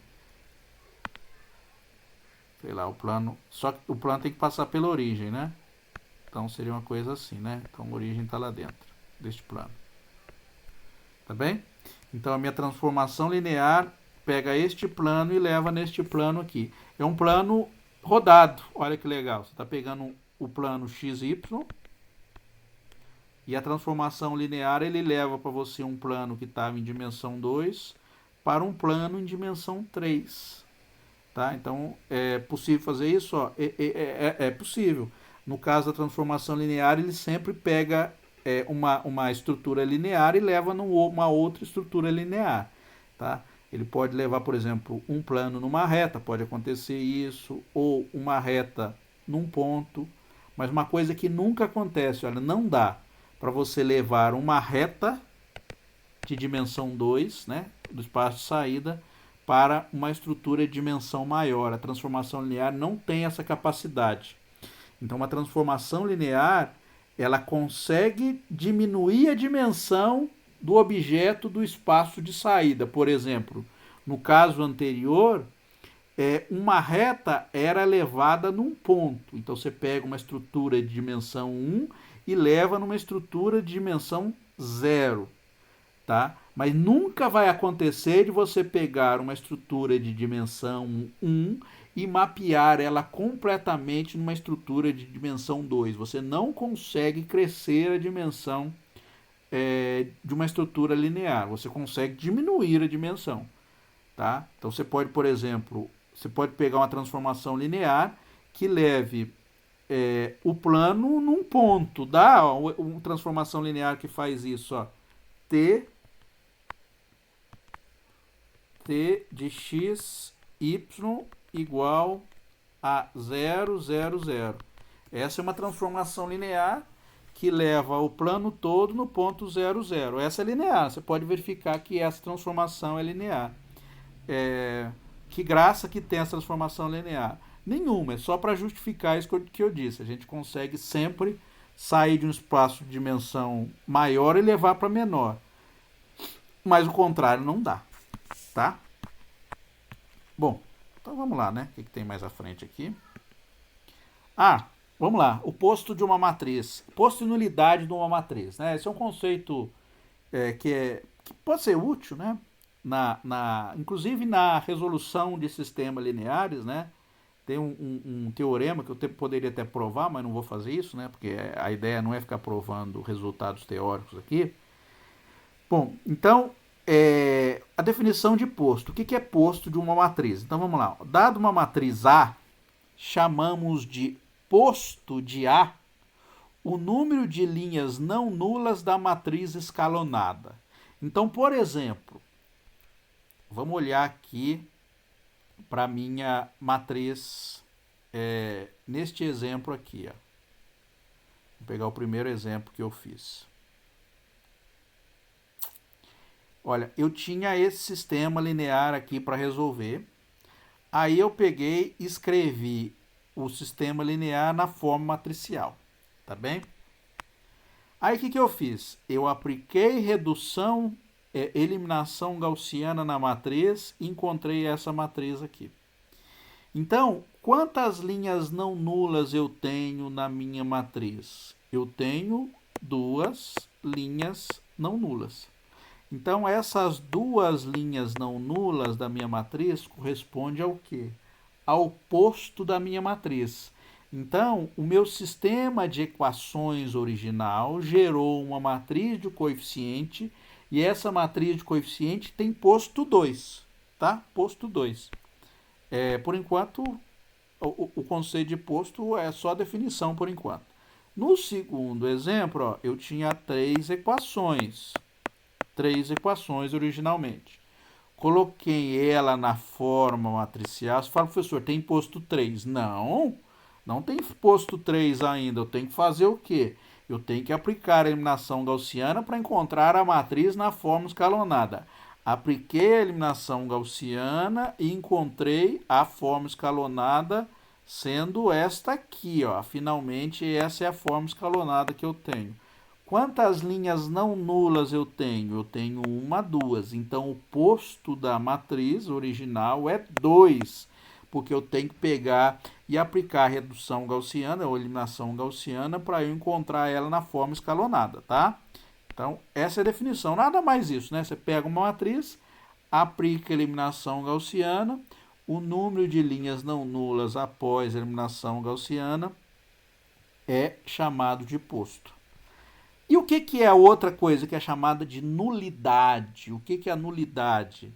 Sei lá, o plano. Só que o plano tem que passar pela origem, né? Então seria uma coisa assim, né? Então a origem está lá dentro deste plano. Tá bem? Então a minha transformação linear pega este plano e leva neste plano aqui. É um plano rodado. Olha que legal. Você está pegando o plano XY e a transformação linear ele leva para você um plano que estava em dimensão 2 para um plano em dimensão 3. Tá? Então, é possível fazer isso? Ó, é possível. No caso da transformação linear, ele sempre pega uma estrutura linear e leva numa outra estrutura linear. Tá? Ele pode levar, por exemplo, um plano numa reta, pode acontecer isso, ou uma reta num ponto. Mas uma coisa que nunca acontece, olha, não dá para você levar uma reta de dimensão 2, né, do espaço de saída, para uma estrutura de dimensão maior. A transformação linear não tem essa capacidade. Então, uma transformação linear, ela consegue diminuir a dimensão do objeto do espaço de saída. Por exemplo, no caso anterior, uma reta era levada num ponto. Então, você pega uma estrutura de dimensão 1 e leva numa estrutura de dimensão 0. Tá? Mas nunca vai acontecer de você pegar uma estrutura de dimensão 1 e mapear ela completamente numa estrutura de dimensão 2. Você não consegue crescer a dimensão de uma estrutura linear. Você consegue diminuir a dimensão. Tá? Então você pode, por exemplo, você pode pegar uma transformação linear que leve o plano num ponto. Dá uma transformação linear que faz isso. Ó. T de x, y igual a 0, 0, 0. Essa é uma transformação linear que leva o plano todo no ponto 0, 0. Essa é linear. Você pode verificar que essa transformação é linear. Que graça que tem essa transformação linear? Nenhuma. É só para justificar isso que eu disse. A gente consegue sempre sair de um espaço de dimensão maior e levar para menor. Mas o contrário não dá. Tá? Bom, então vamos lá, né? O que tem mais à frente aqui? Vamos lá. O posto de uma matriz. Posto e nulidade de uma matriz. Né? Esse é um conceito que pode ser útil, né? Inclusive na resolução de sistemas lineares, né? Tem um teorema que eu poderia até provar, mas não vou fazer isso, né? Porque a ideia não é ficar provando resultados teóricos aqui. Bom, então, a definição de posto. O que é posto de uma matriz? Então, vamos lá. Dado uma matriz A, chamamos de posto de A o número de linhas não nulas da matriz escalonada. Então, por exemplo, vamos olhar aqui para a minha matriz, neste exemplo aqui. Ó. Vou pegar o primeiro exemplo que eu fiz. Olha, eu tinha esse sistema linear aqui para resolver. Aí eu peguei e escrevi o sistema linear na forma matricial. Tá bem? Aí o que eu fiz? Eu apliquei redução, eliminação gaussiana na matriz e encontrei essa matriz aqui. Então, quantas linhas não nulas eu tenho na minha matriz? Eu tenho 2 linhas não nulas. Então, essas 2 linhas não nulas da minha matriz correspondem ao quê? Ao posto da minha matriz. Então, o meu sistema de equações original gerou uma matriz de coeficiente e essa matriz de coeficiente tem posto 2, tá? Posto 2. Por enquanto, o conceito de posto é só definição por enquanto. No segundo exemplo, ó, eu tinha 3 equações. 3 equações originalmente. Coloquei ela na forma matricial. Você fala, professor, tem posto 3? Não tem posto 3 ainda. Eu tenho que fazer o quê? Eu tenho que aplicar a eliminação gaussiana para encontrar a matriz na forma escalonada. Apliquei a eliminação gaussiana e encontrei a forma escalonada sendo esta aqui. Ó. Finalmente, essa é a forma escalonada que eu tenho. Quantas linhas não nulas eu tenho? Eu tenho 1, 2. Então, o posto da matriz original é 2, porque eu tenho que pegar e aplicar a redução gaussiana ou eliminação gaussiana para eu encontrar ela na forma escalonada, tá? Então, essa é a definição. Nada mais isso, né? Você pega uma matriz, aplica a eliminação gaussiana, o número de linhas não nulas após a eliminação gaussiana é chamado de posto. E o que é a outra coisa que é chamada de nulidade? O que é a nulidade?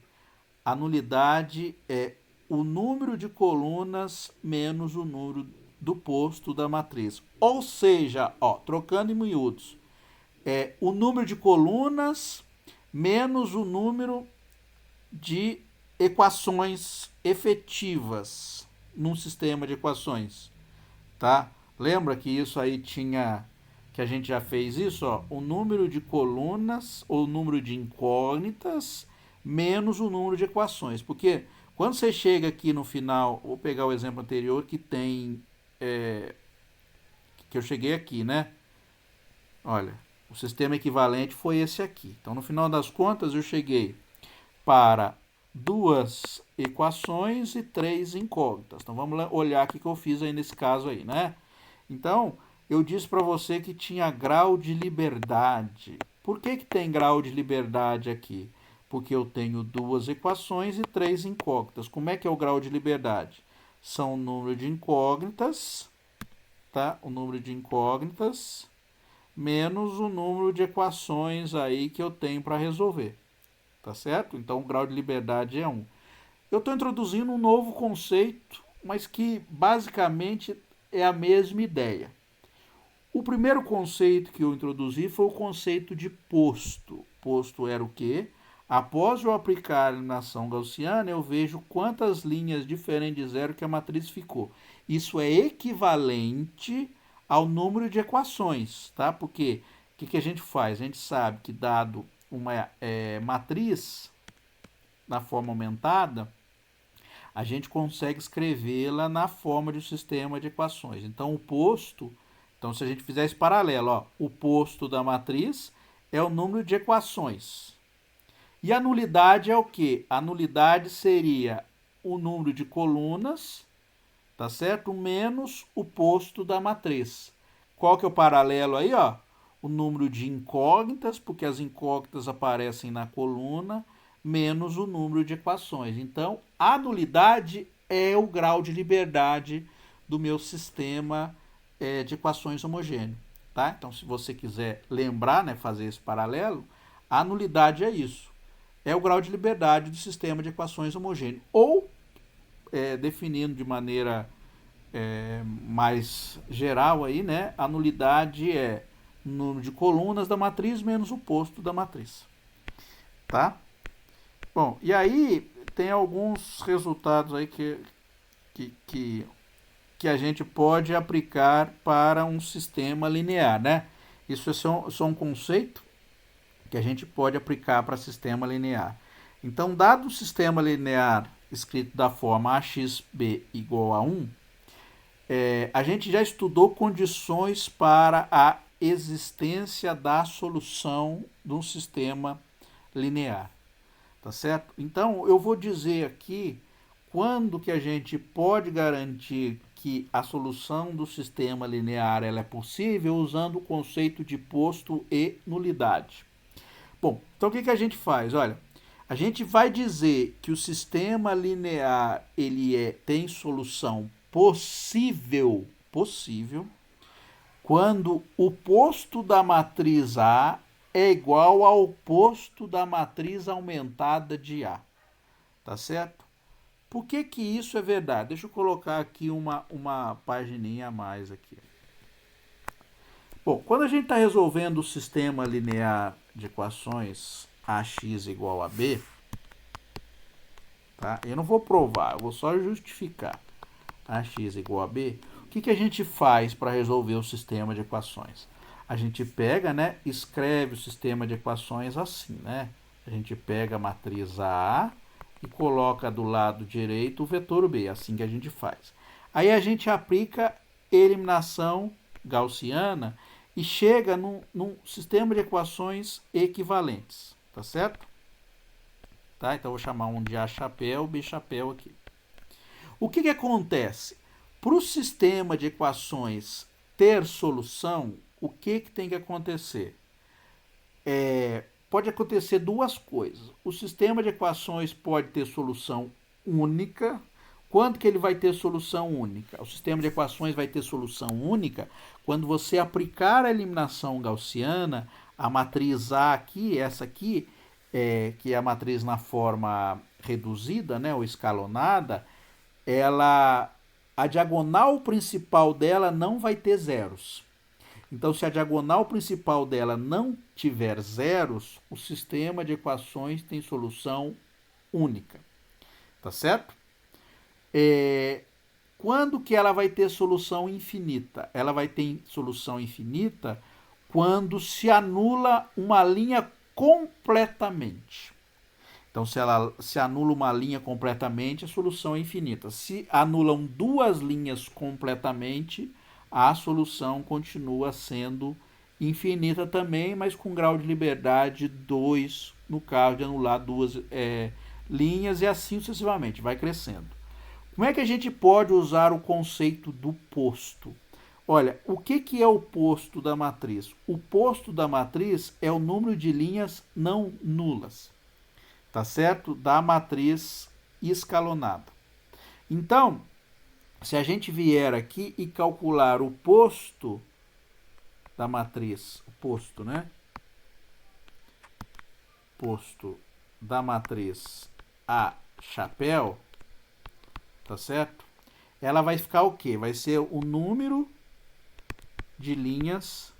A nulidade é o número de colunas menos o número do posto da matriz. Ou seja, trocando em miúdos, é o número de colunas menos o número de equações efetivas num sistema de equações, tá? Lembra que isso aí que a gente já fez isso, o número de colunas ou o número de incógnitas menos o número de equações, porque quando você chega aqui no final, vou pegar o exemplo anterior que tem, que eu cheguei aqui, né? Olha, o sistema equivalente foi esse aqui. Então, no final das contas, eu cheguei para 2 equações e 3 incógnitas. Então, vamos olhar o que eu fiz aí nesse caso aí, né? Então, eu disse para você que tinha grau de liberdade. Por que tem grau de liberdade aqui? Porque eu tenho 2 equações e 3 incógnitas. Como é que é o grau de liberdade? São o número de incógnitas, tá? O número de incógnitas menos o número de equações aí que eu tenho para resolver, tá certo? Então, o grau de liberdade é 1. Eu estou introduzindo um novo conceito, mas que basicamente é a mesma ideia. O primeiro conceito que eu introduzi foi o conceito de posto. Posto era o quê? Após eu aplicar a eliminação gaussiana, eu vejo quantas linhas diferentes de zero que a matriz ficou. Isso é equivalente ao número de equações, tá? Porque o que a gente faz? A gente sabe que dado uma matriz na forma aumentada, a gente consegue escrevê-la na forma de um sistema de equações. Então, o posto, então se a gente fizer esse paralelo, o posto da matriz é o número de equações. E a nulidade é o quê? A nulidade seria o número de colunas, tá certo? Menos o posto da matriz. Qual que é o paralelo aí, O número de incógnitas, porque as incógnitas aparecem na coluna, menos o número de equações. Então, a nulidade é o grau de liberdade do meu sistema de equações homogêneo, tá? Então, se você quiser lembrar, né, fazer esse paralelo, a nulidade é isso. É o grau de liberdade do sistema de equações homogêneo. Ou, definindo de maneira mais geral aí, né, a nulidade é o número de colunas da matriz menos o posto da matriz, tá? Bom, e aí tem alguns resultados aí que a gente pode aplicar para um sistema linear, né? Isso é só um conceito que a gente pode aplicar para sistema linear. Então, dado o sistema linear escrito da forma axb igual a 1, a gente já estudou condições para a existência da solução de um sistema linear. Tá certo? Então, eu vou dizer aqui quando que a gente pode garantir que a solução do sistema linear ela é possível usando o conceito de posto e nulidade. Bom, então o que a gente faz? Olha, a gente vai dizer que o sistema linear ele tem solução possível quando o posto da matriz A é igual ao posto da matriz aumentada de A. Tá certo? Por que isso é verdade? Deixa eu colocar aqui uma pagininha a mais aqui. Bom, quando a gente está resolvendo o sistema linear de equações ax igual a b, tá? Eu não vou provar, eu vou só justificar ax igual a b. O que a gente faz para resolver o sistema de equações? A gente pega, né, escreve o sistema de equações assim, né? A gente pega a matriz A e coloca do lado direito o vetor B, assim que a gente faz. Aí a gente aplica eliminação gaussiana e chega num sistema de equações equivalentes, tá certo? Tá? Então, eu vou chamar um de A chapéu, B chapéu aqui. O que acontece? Para o sistema de equações ter solução, o que tem que acontecer? Pode acontecer duas coisas. O sistema de equações pode ter solução única, Quando que ele vai ter solução única? O sistema de equações vai ter solução única quando você aplicar a eliminação gaussiana, a matriz A aqui, essa aqui, que é a matriz na forma reduzida, né, ou escalonada, a diagonal principal dela não vai ter zeros. Então, se a diagonal principal dela não tiver zeros, o sistema de equações tem solução única. Tá certo? Quando que ela vai ter solução infinita? Ela vai ter solução infinita quando se anula uma linha completamente. Então, se anula uma linha completamente, a solução é infinita. Se anulam duas linhas completamente, a solução continua sendo infinita também, mas com grau de liberdade 2, no caso de anular duas linhas, e assim sucessivamente, vai crescendo. Como é que a gente pode usar o conceito do posto? Olha, o que é o posto da matriz? O posto da matriz é o número de linhas não nulas, tá certo? Da matriz escalonada. Então, se a gente vier aqui e calcular o posto da matriz, o posto, né? Posto da matriz A chapéu, tá certo? Ela vai ficar o quê? Vai ser o número de linhas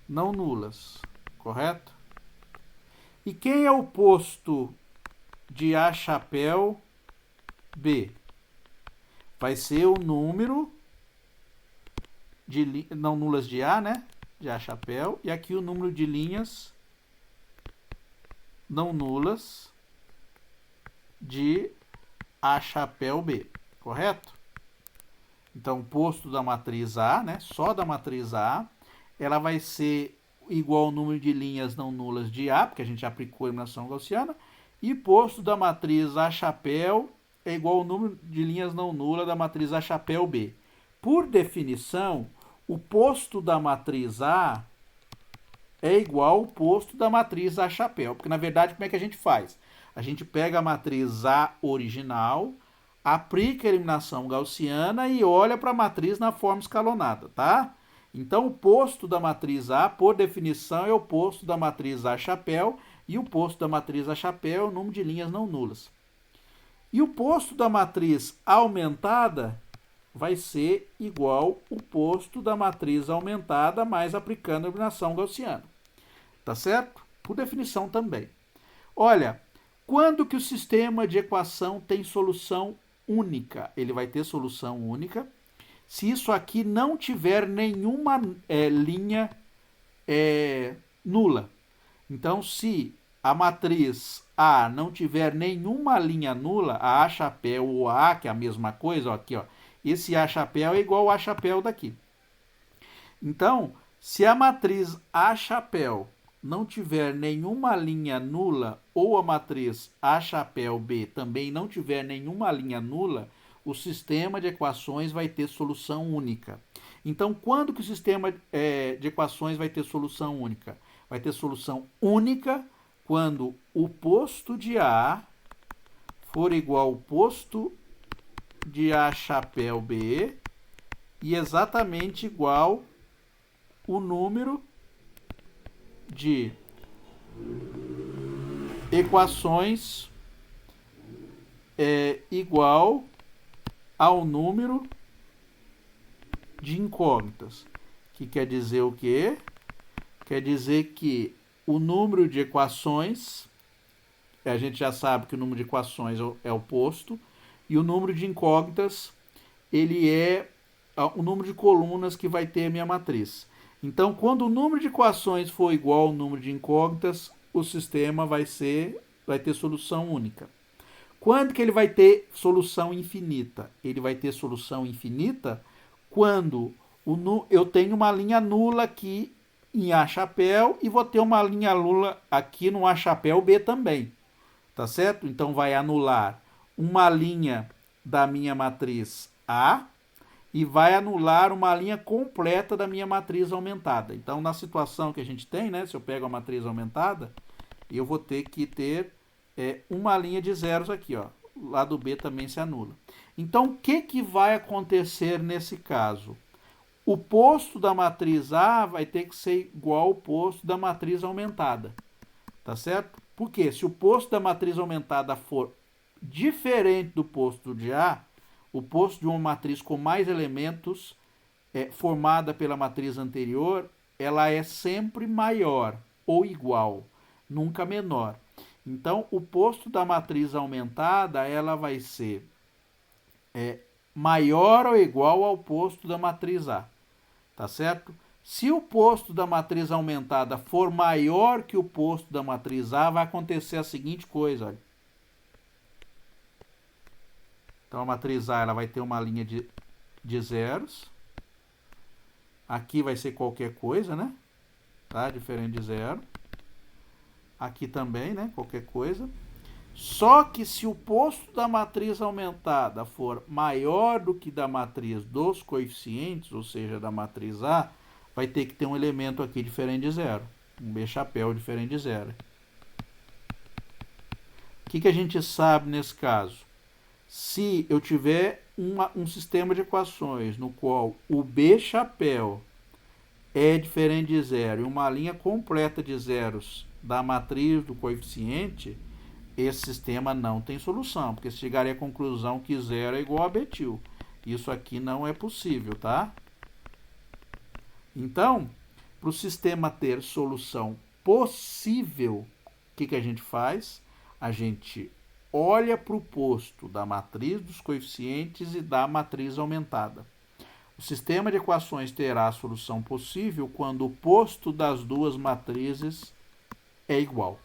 não nulas, correto? E quem é o posto de A chapéu B? Vai ser o número de não nulas de A, né? De A chapéu. E aqui o número de linhas não nulas de A chapéu B, correto? Então, o posto da matriz A, né? Só da matriz A, ela vai ser igual ao número de linhas não nulas de A, porque a gente aplicou a eliminação gaussiana, e posto da matriz A chapéu é igual ao número de linhas não nulas da matriz A chapéu B. Por definição, o posto da matriz A é igual ao posto da matriz A chapéu, porque na verdade como é que a gente faz? A gente pega a matriz A original, aplica a eliminação gaussiana e olha para a matriz na forma escalonada, tá? Então, o posto da matriz A, por definição, é o posto da matriz A chapéu, e o posto da matriz A chapéu é o número de linhas não nulas. E o posto da matriz aumentada vai ser igual ao posto da matriz aumentada, mais aplicando a eliminação gaussiana. Tá certo? Por definição também. Olha, quando que o sistema de equação tem solução única? Ele vai ter solução única se isso aqui não tiver nenhuma linha nula. Então, se a matriz A não tiver nenhuma linha nula, a A chapéu ou a A, que é a mesma coisa, ó, aqui, ó, esse A chapéu é igual ao A chapéu daqui. Então, se a matriz A chapéu não tiver nenhuma linha nula, ou a matriz A chapéu B também não tiver nenhuma linha nula, o sistema de equações vai ter solução única. Então, quando que o sistema de equações vai ter solução única? Vai ter solução única quando o posto de A for igual ao posto de A chapéu B e exatamente igual o número de equações igual ao número de incógnitas. Que quer dizer o quê? Quer dizer que o número de equações, a gente já sabe que o número de equações é o posto, e o número de incógnitas, ele é o número de colunas que vai ter a minha matriz. Então, quando o número de equações for igual ao número de incógnitas, o sistema vai ter solução única. Quando que ele vai ter solução infinita? Ele vai ter solução infinita quando eu tenho uma linha nula aqui em A chapéu e vou ter uma linha nula aqui no A chapéu B também. Tá certo? Então, vai anular uma linha da minha matriz A e vai anular uma linha completa da minha matriz aumentada. Então, na situação que a gente tem, né, se eu pego a matriz aumentada, eu vou ter que ter uma linha de zeros aqui, ó. o lado B também se anula. Então, o que vai acontecer nesse caso? O posto da matriz A vai ter que ser igual ao posto da matriz aumentada. Tá certo? Porque se o posto da matriz aumentada for diferente do posto de A, o posto de uma matriz com mais elementos formada pela matriz anterior, ela é sempre maior ou igual, nunca menor. Então, o posto da matriz aumentada, ela vai ser maior ou igual ao posto da matriz A. Tá certo? Se o posto da matriz aumentada for maior que o posto da matriz A, vai acontecer a seguinte coisa, olha. Então, a matriz A ela vai ter uma linha de zeros. Aqui vai ser qualquer coisa, né? Tá? Diferente de zero. Aqui também, né? Qualquer coisa. Só que se o posto da matriz aumentada for maior do que da matriz dos coeficientes, ou seja, da matriz A, vai ter que ter um elemento aqui diferente de zero. Um B chapéu diferente de zero. O que a gente sabe nesse caso? Se eu tiver um sistema de equações no qual o B chapéu é diferente de zero e uma linha completa de zeros da matriz do coeficiente, esse sistema não tem solução, porque se chegaria à conclusão que zero é igual a Betil. Isso aqui não é possível, tá? Então, para o sistema ter solução possível, o que a gente faz? A gente olha para o posto da matriz dos coeficientes e da matriz aumentada. O sistema de equações terá a solução possível quando o posto das duas matrizes é igual,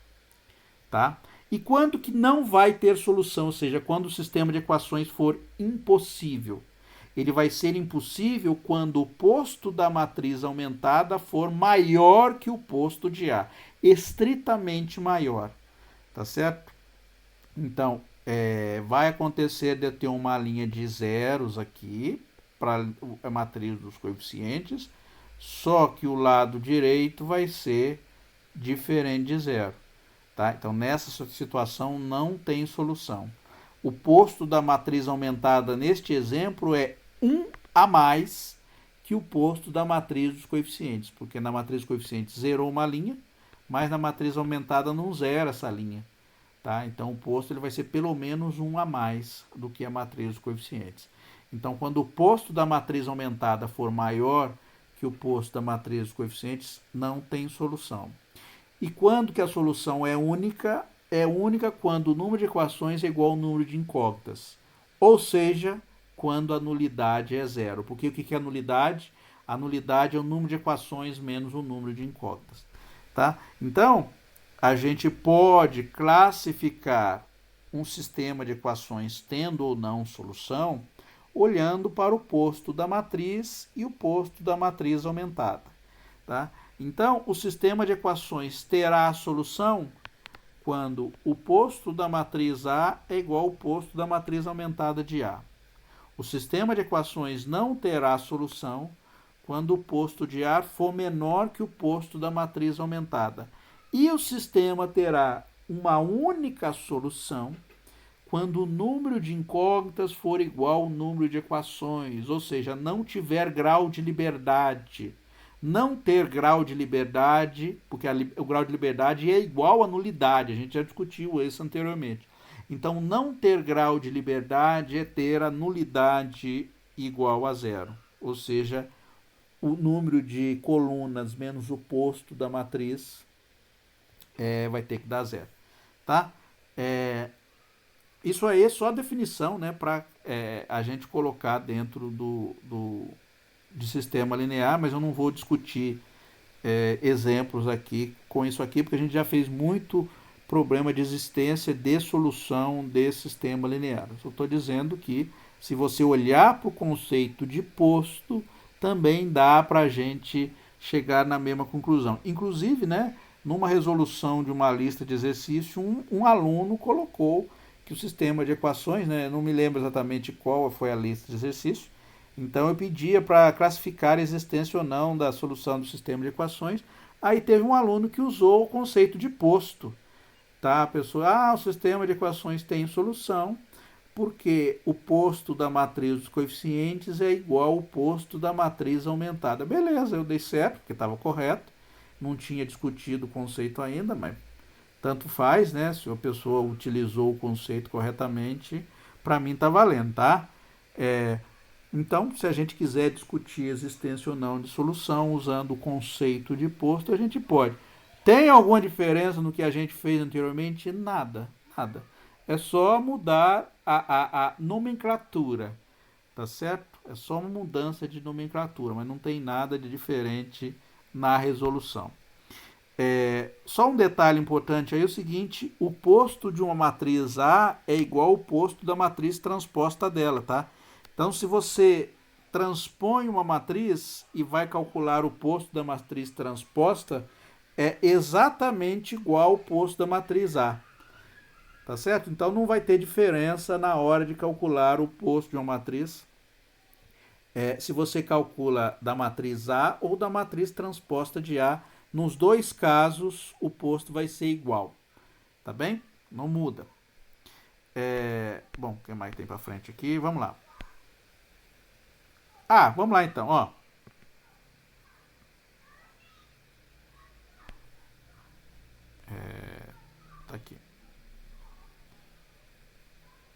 tá? E quando que não vai ter solução, ou seja, quando o sistema de equações for impossível? Ele vai ser impossível quando o posto da matriz aumentada for maior que o posto de A, estritamente maior, tá certo? Então, vai acontecer de eu ter uma linha de zeros aqui, para a matriz dos coeficientes, só que o lado direito vai ser diferente de zero. Tá? Então, nessa situação, não tem solução. O posto da matriz aumentada, neste exemplo, é 1 a mais que o posto da matriz dos coeficientes, porque na matriz dos coeficientes zerou uma linha, mas na matriz aumentada não zera essa linha. Tá? Então, o posto ele vai ser pelo menos 1 a mais do que a matriz dos coeficientes. Então, quando o posto da matriz aumentada for maior que o posto da matriz dos coeficientes, não tem solução. E quando que a solução é única? É única quando o número de equações é igual ao número de incógnitas. Ou seja, quando a nulidade é zero. Porque o que é a nulidade? A nulidade é o número de equações menos o número de incógnitas. Tá? Então, a gente pode classificar um sistema de equações tendo ou não solução olhando para o posto da matriz e o posto da matriz aumentada. Tá? Então, o sistema de equações terá a solução quando o posto da matriz A é igual ao posto da matriz aumentada de A. O sistema de equações não terá solução quando o posto de A for menor que o posto da matriz aumentada. E o sistema terá uma única solução quando o número de incógnitas for igual ao número de equações, ou seja, não tiver grau de liberdade. Não ter grau de liberdade, porque o grau de liberdade é igual à nulidade, a gente já discutiu isso anteriormente. Então, não ter grau de liberdade é ter a nulidade igual a zero, ou seja, o número de colunas menos o posto da matriz vai ter que dar zero. Tá? Isso aí é só a definição, né, para a gente colocar dentro de sistema linear, mas eu não vou discutir exemplos aqui com isso aqui, porque a gente já fez muito problema de existência de solução de sistema linear. Eu estou dizendo que se você olhar para o conceito de posto, também dá para a gente chegar na mesma conclusão. Inclusive, né, numa resolução de uma lista de exercício, um aluno colocou que o sistema de equações, né, não me lembro exatamente qual foi a lista de exercício, então eu pedia para classificar a existência ou não da solução do sistema de equações. Aí teve um aluno que usou o conceito de posto. Tá? A pessoa, o sistema de equações tem solução porque o posto da matriz dos coeficientes é igual ao posto da matriz aumentada. Beleza, eu dei certo, porque estava correto. Não tinha discutido o conceito ainda, mas tanto faz, né? Se a pessoa utilizou o conceito corretamente, para mim está valendo, tá? Então, se a gente quiser discutir existência ou não de solução usando o conceito de posto, a gente pode. Tem alguma diferença no que a gente fez anteriormente? Nada, nada. É só mudar a nomenclatura, tá certo? É só uma mudança de nomenclatura, mas não tem nada de diferente na resolução. Só um detalhe importante aí é o seguinte: o posto de uma matriz A é igual ao posto da matriz transposta dela, tá? Então, se você transpõe uma matriz e vai calcular o posto da matriz transposta, é exatamente igual ao posto da matriz A, tá certo? Então, não vai ter diferença na hora de calcular o posto de uma matriz, se você calcula da matriz A ou da matriz transposta de A. Nos dois casos, o posto vai ser igual, tá bem? Não muda. Bom, o que mais tem para frente aqui? Vamos lá. Vamos lá então, ó. Tá aqui.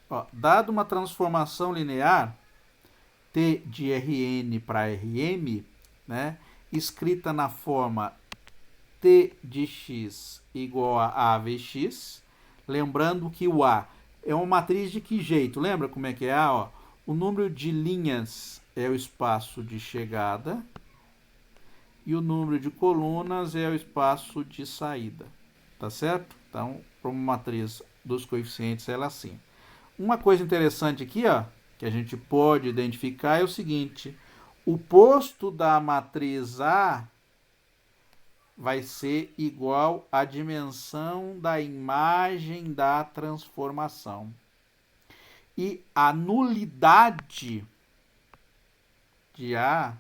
Ó, dado uma transformação linear T de Rn para Rm, né, escrita na forma T de x igual a AVX, lembrando que o A é uma matriz de que jeito? Lembra como é que é A? Ó? O número de linhas é o espaço de chegada e o número de colunas é o espaço de saída, tá certo? Então, para uma matriz dos coeficientes, ela é assim. Uma coisa interessante aqui, ó, que a gente pode identificar é o seguinte: o posto da matriz A vai ser igual à dimensão da imagem da transformação. E a nulidade de A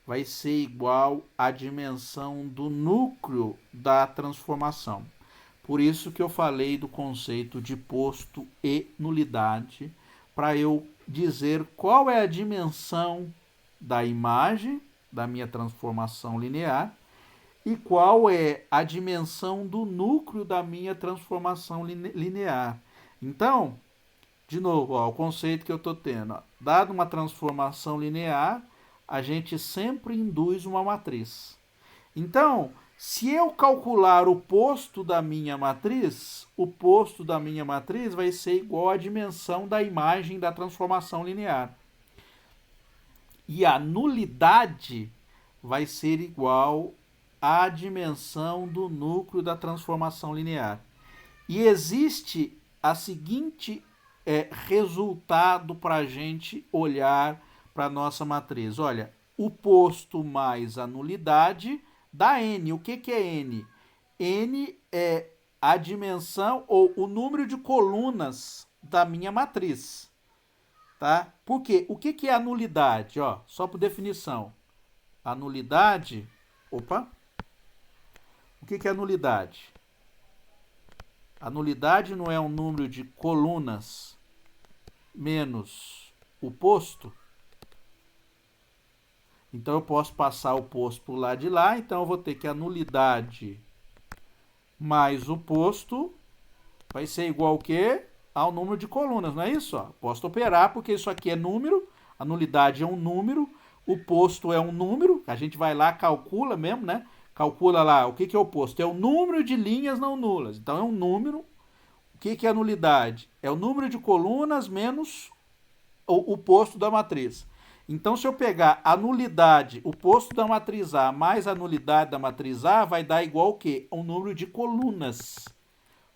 vai ser igual à dimensão do núcleo da transformação. Por isso que eu falei do conceito de posto e nulidade, para eu dizer qual é a dimensão da imagem da minha transformação linear e qual é a dimensão do núcleo da minha transformação linear. Então, de novo, ó, o conceito que eu estou tendo. Ó, dado uma transformação linear, a gente sempre induz uma matriz. Então, se eu calcular o posto da minha matriz, o posto da minha matriz vai ser igual à dimensão da imagem da transformação linear. E a nulidade vai ser igual à dimensão do núcleo da transformação linear. E existe a seguinte resultado para a gente olhar para a nossa matriz. Olha, o posto mais a nulidade dá n. O que é n? N é a dimensão ou o número de colunas da minha matriz. Tá? Por quê? O que é a nulidade? Ó, só por definição. A nulidade... Opa! O que é a nulidade? A nulidade não é um número de colunas menos o posto? Então eu posso passar o posto para o lado de lá, então eu vou ter que a nulidade mais o posto vai ser igual ao quê? Ao número de colunas, não é isso? Ó, posso operar porque isso aqui é número, a nulidade é um número, o posto é um número, a gente vai lá, calcula mesmo, né? Calcula lá, o que é o posto? É o número de linhas não nulas. Então é um número. O que é a nulidade? É o número de colunas menos o posto da matriz. Então, se eu pegar a nulidade, o posto da matriz A mais a nulidade da matriz A, vai dar igual ao quê? Um número de colunas.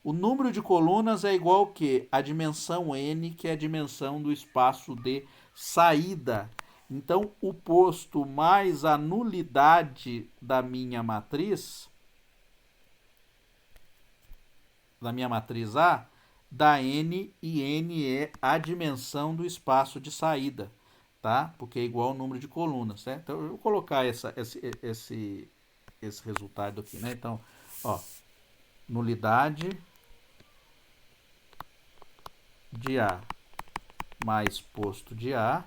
O número de colunas é igual ao quê? A dimensão n, que é a dimensão do espaço de saída. Então, o posto mais a nulidade da minha matriz A, dá n, e n é a dimensão do espaço de saída, tá? Porque é igual ao número de colunas, certo? Então, eu vou colocar esse resultado aqui, né? Então, ó, nulidade de A mais posto de A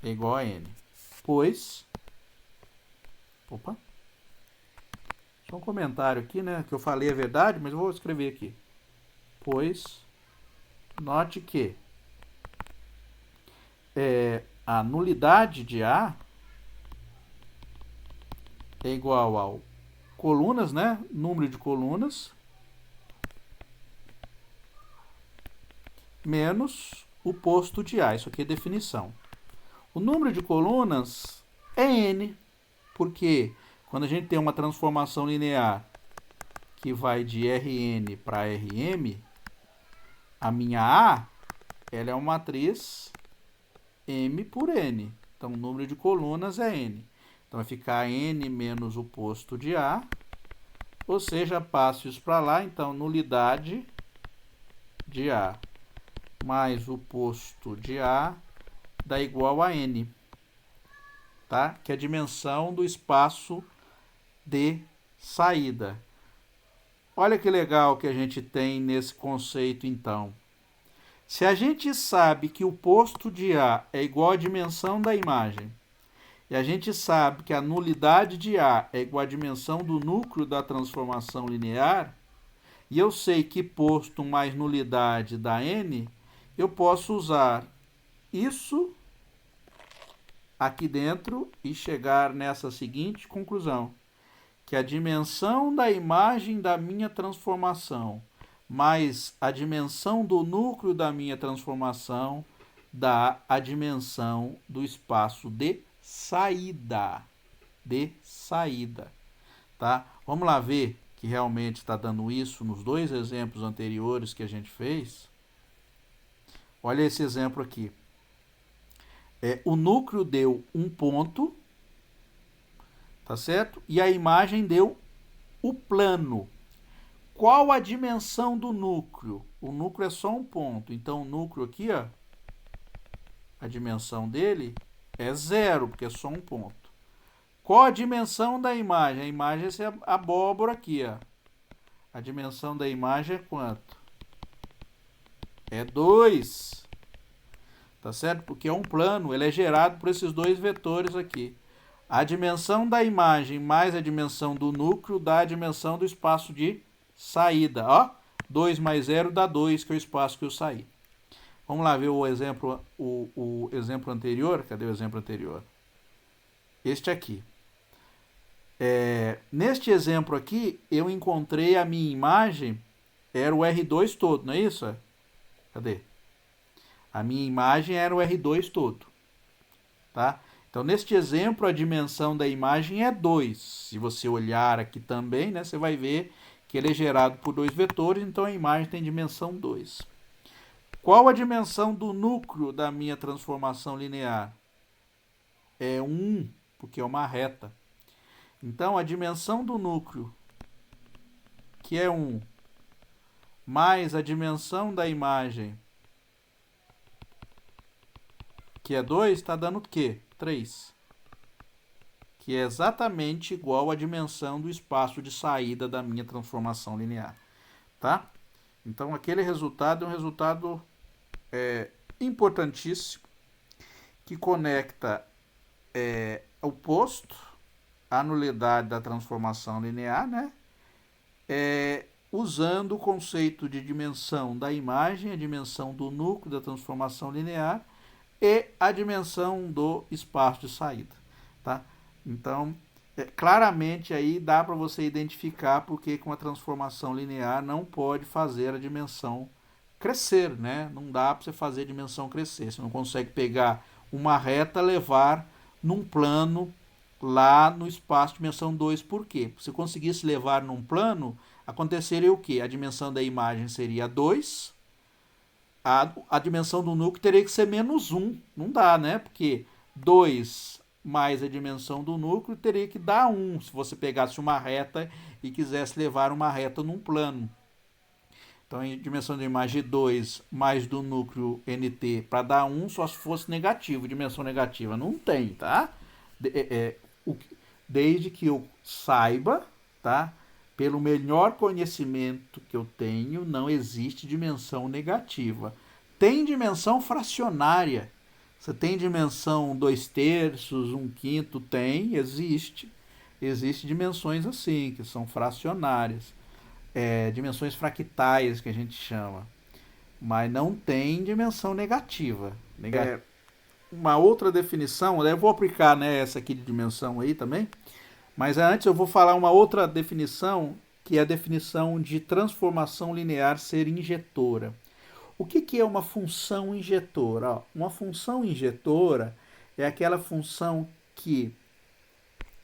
é igual a N. Pois... Opa. Só um comentário aqui, né? Que eu falei é verdade, mas eu vou escrever aqui. Pois... Note que a nulidade de A é igual ao colunas, né? Número de colunas menos o posto de A. Isso aqui é definição. O número de colunas é N, porque quando a gente tem uma transformação linear que vai de Rn para Rm, a minha A ela é uma matriz M por N. Então, o número de colunas é N. Então, vai ficar N menos o posto de A. Ou seja, passo isso para lá. Então, nulidade de A mais o posto de A dá igual a N. Tá? Que é a dimensão do espaço de saída. Olha que legal que a gente tem nesse conceito, então. Se a gente sabe que o posto de A é igual à dimensão da imagem, e a gente sabe que a nulidade de A é igual à dimensão do núcleo da transformação linear, e eu sei que posto mais nulidade dá N, eu posso usar isso aqui dentro e chegar nessa seguinte conclusão, que a dimensão da imagem da minha transformação mais a dimensão do núcleo da minha transformação dá a dimensão do espaço de saída. Tá? Vamos lá ver que realmente está dando isso nos dois exemplos anteriores que a gente fez. Olha esse exemplo aqui. O núcleo deu um ponto, tá certo? E a imagem deu o plano. Qual a dimensão do núcleo? O núcleo é só um ponto. Então, o núcleo aqui, ó, a dimensão dele é 0, porque é só um ponto. Qual a dimensão da imagem? A imagem é essa abóbora aqui, ó. A dimensão da imagem é quanto? É 2. Tá certo? Porque é um plano, ele é gerado por esses dois vetores aqui. A dimensão da imagem mais a dimensão do núcleo dá a dimensão do espaço de saída. Ó, 2 mais 0 dá 2, que é o espaço que eu saí. Vamos lá ver o exemplo anterior. Cadê o exemplo anterior? Este aqui. Neste exemplo aqui, eu encontrei a minha imagem, era o R2 todo, não é isso? Cadê? A minha imagem era o R2 todo. Tá? Então, neste exemplo, a dimensão da imagem é 2. Se você olhar aqui também, né, você vai ver que ele é gerado por dois vetores, então a imagem tem dimensão 2. Qual a dimensão do núcleo da minha transformação linear? É 1, porque é uma reta. Então, a dimensão do núcleo, que é 1, mais a dimensão da imagem, que é 2, está dando o quê? 3. Que é exatamente igual à dimensão do espaço de saída da minha transformação linear. Tá? Então, aquele resultado é um resultado importantíssimo, que conecta o posto, a nulidade da transformação linear, né? Usando o conceito de dimensão da imagem, a dimensão do núcleo da transformação linear e a dimensão do espaço de saída. Tá? Então, claramente aí dá para você identificar porque com a transformação linear não pode fazer a dimensão crescer, né? Não dá para você fazer a dimensão crescer. Você não consegue pegar uma reta e levar num plano lá no espaço de dimensão 2. Por quê? Se você conseguisse levar num plano, aconteceria o quê? A dimensão da imagem seria 2. A dimensão do núcleo teria que ser menos 1. Não dá, né? Porque 2 mais a dimensão do núcleo teria que dar 1 se você pegasse uma reta e quisesse levar uma reta num plano. Então, a dimensão da imagem 2 mais do núcleo NT para dar 1 só se fosse negativo. Dimensão negativa não tem, tá? Desde que eu saiba, tá? pelo melhor conhecimento que eu tenho, não existe dimensão negativa. Tem dimensão fracionária. Você tem dimensão 2/3, 1/5? Tem, existe. Existem dimensões assim, que são fracionárias. Dimensões fractais, que a gente chama. Mas não tem dimensão negativa. Uma outra definição, eu vou aplicar, né, essa aqui de dimensão aí também, mas antes eu vou falar uma outra definição, que é a definição de transformação linear ser injetora. O que é uma função injetora? Ó, uma função injetora é aquela função que...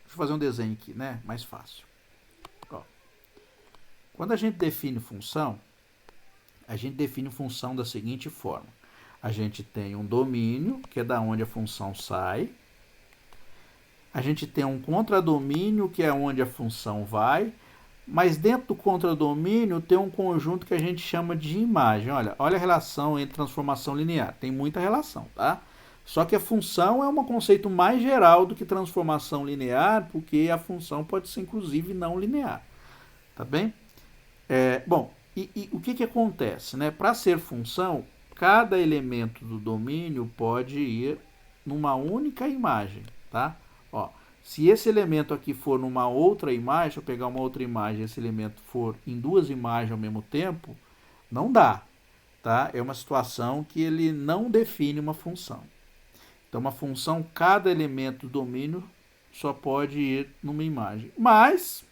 Deixa eu fazer um desenho aqui, né? Mais fácil. Ó, quando a gente define função, a gente define função da seguinte forma. A gente tem um domínio, que é da onde a função sai. A gente tem um contradomínio, que é onde a função vai. Mas dentro do contradomínio tem um conjunto que a gente chama de imagem. Olha a relação entre transformação linear. Tem muita relação, tá? Só que a função é um conceito mais geral do que transformação linear, porque a função pode ser inclusive não linear. Tá bem? Bom, e o que acontece, né? Para ser função, cada elemento do domínio pode ir numa única imagem, tá? Ó, se esse elemento aqui for numa outra imagem, deixa eu pegar uma outra imagem, esse elemento for em duas imagens ao mesmo tempo, não dá, tá? É uma situação que ele não define uma função. Então, uma função, cada elemento do domínio só pode ir numa imagem. Mas,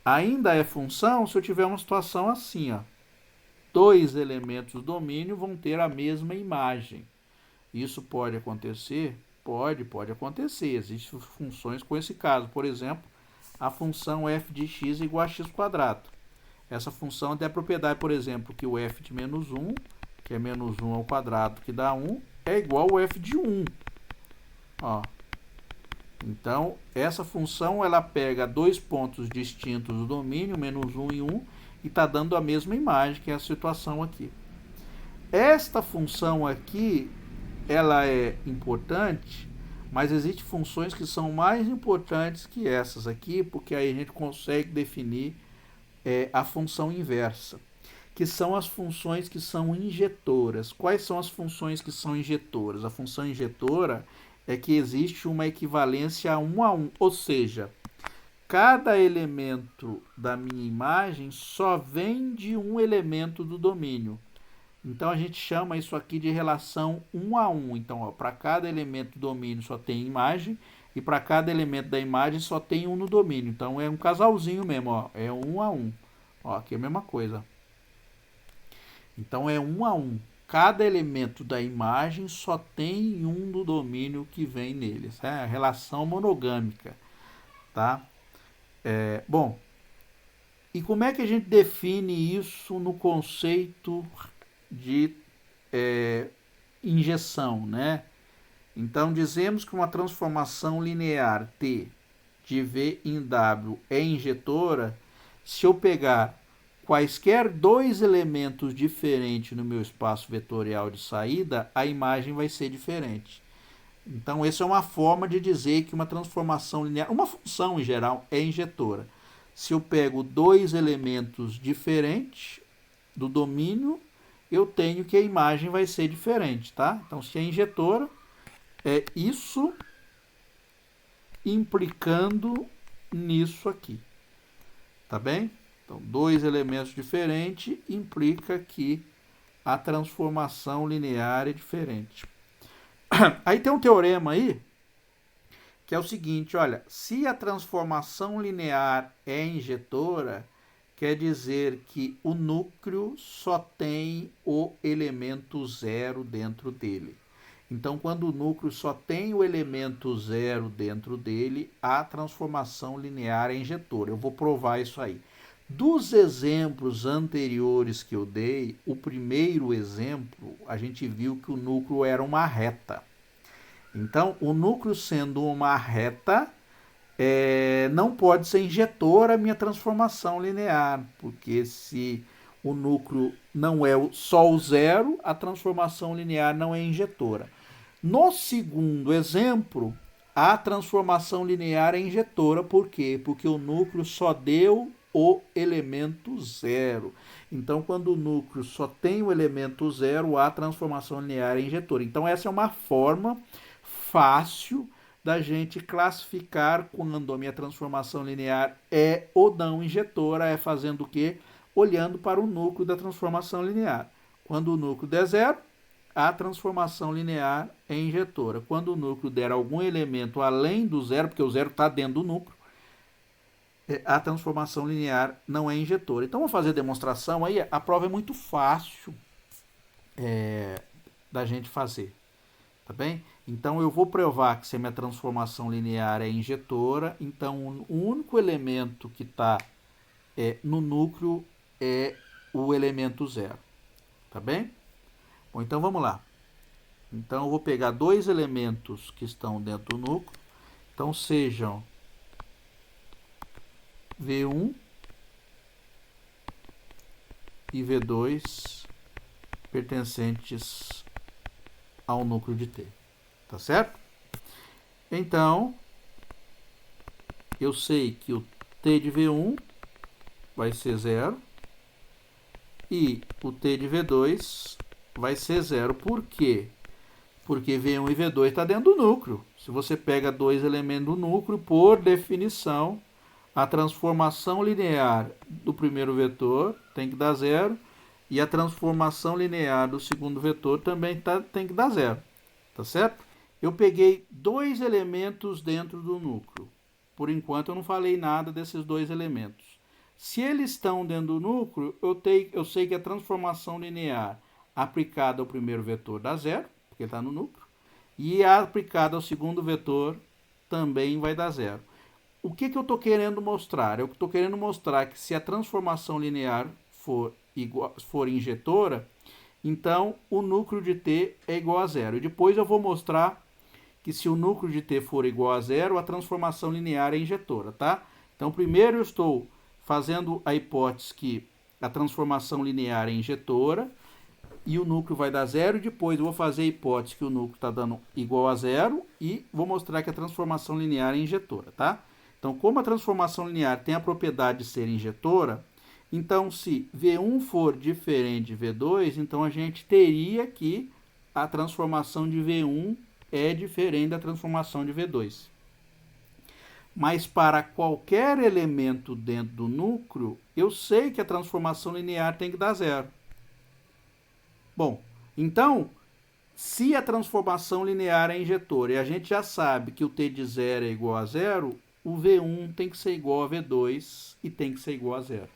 ainda é função se eu tiver uma situação assim, ó. Dois elementos do domínio vão ter a mesma imagem. Isso pode acontecer? Pode acontecer. Existem funções com esse caso. Por exemplo, a função f de x igual a x². Essa função tem a propriedade, por exemplo, que o f de menos 1, que é menos 1 ao quadrado, que dá 1, é igual ao f de 1. Ó. Então, essa função ela pega dois pontos distintos do domínio, menos 1 e 1, e está dando a mesma imagem, que é a situação aqui. Esta função aqui, ela é importante, mas existem funções que são mais importantes que essas aqui, porque aí a gente consegue definir a função inversa, que são as funções que são injetoras. Quais são as funções que são injetoras? A função injetora é que existe uma equivalência 1 a 1, ou seja, cada elemento da minha imagem só vem de um elemento do domínio. Então, a gente chama isso aqui de relação 1 a 1. Então, para cada elemento do domínio só tem imagem, e para cada elemento da imagem só tem um no domínio. Então, é um casalzinho mesmo, ó, é 1 a 1. Ó, aqui é a mesma coisa. Então, é 1 a 1. Cada elemento da imagem só tem um do domínio que vem neles. É a relação monogâmica, tá? Bom, e como é que a gente define isso no conceito de injeção, né? Então, dizemos que uma transformação linear T de V em W é injetora se eu pegar quaisquer dois elementos diferentes no meu espaço vetorial de saída, a imagem vai ser diferente. Então, essa é uma forma de dizer que uma transformação linear, uma função em geral, é injetora. Se eu pego dois elementos diferentes do domínio, eu tenho que a imagem vai ser diferente, tá? Então, se é injetora, é isso implicando nisso aqui. Tá bem? Então, dois elementos diferentes implica que a transformação linear é diferente. Aí tem um teorema aí, que é o seguinte, olha, se a transformação linear é injetora, quer dizer que o núcleo só tem o elemento zero dentro dele. Então, quando o núcleo só tem o elemento zero dentro dele, a transformação linear é injetora. Eu vou provar isso aí. Dos exemplos anteriores que eu dei, o primeiro exemplo, a gente viu que o núcleo era uma reta. Então, o núcleo sendo uma reta, não pode ser injetora a minha transformação linear, porque se o núcleo não é só o zero, a transformação linear não é injetora. No segundo exemplo, a transformação linear é injetora, por quê? Porque o núcleo só deu o elemento zero. Então, quando o núcleo só tem o elemento zero, a transformação linear é injetora. Então, essa é uma forma fácil da gente classificar quando a minha transformação linear é ou não injetora, é fazendo o quê? Olhando para o núcleo da transformação linear. Quando o núcleo der zero, a transformação linear é injetora. Quando o núcleo der algum elemento além do zero, porque o zero está dentro do núcleo, a transformação linear não é injetora. Então, vamos fazer a demonstração aí. A prova é muito fácil da gente fazer, tá bem? Então, eu vou provar que se a minha transformação linear é injetora, então o único elemento que está no núcleo é o elemento zero, tá bem? Bom, então vamos lá. Então, eu vou pegar dois elementos que estão dentro do núcleo. Então, sejam V1 e V2 pertencentes ao núcleo de T. Tá certo? Então, eu sei que o T de V1 vai ser zero e o T de V2 vai ser zero. Por quê? Porque V1 e V2 está dentro do núcleo. Se você pega dois elementos do núcleo, por definição, a transformação linear do primeiro vetor tem que dar zero e a transformação linear do segundo vetor também tem que dar zero. Tá certo? Eu peguei dois elementos dentro do núcleo. Por enquanto eu não falei nada desses dois elementos. Se eles estão dentro do núcleo, eu sei que a transformação linear aplicada ao primeiro vetor dá zero, porque está no núcleo, e a aplicada ao segundo vetor também vai dar zero. O que eu estou querendo mostrar? Eu estou querendo mostrar que se a transformação linear for injetora, então o núcleo de T é igual a zero. E depois eu vou mostrar que se o núcleo de T for igual a zero, a transformação linear é injetora, tá? Então, primeiro eu estou fazendo a hipótese que a transformação linear é injetora e o núcleo vai dar zero. E depois eu vou fazer a hipótese que o núcleo está dando igual a zero e vou mostrar que a transformação linear é injetora, tá? Então, como a transformação linear tem a propriedade de ser injetora, então se V1 for diferente de V2, então a gente teria que a transformação de V1 é diferente da transformação de V2. Mas para qualquer elemento dentro do núcleo, eu sei que a transformação linear tem que dar zero. Bom, então, se a transformação linear é injetora e a gente já sabe que o T de zero é igual a zero, o V1 tem que ser igual a V2 e tem que ser igual a zero.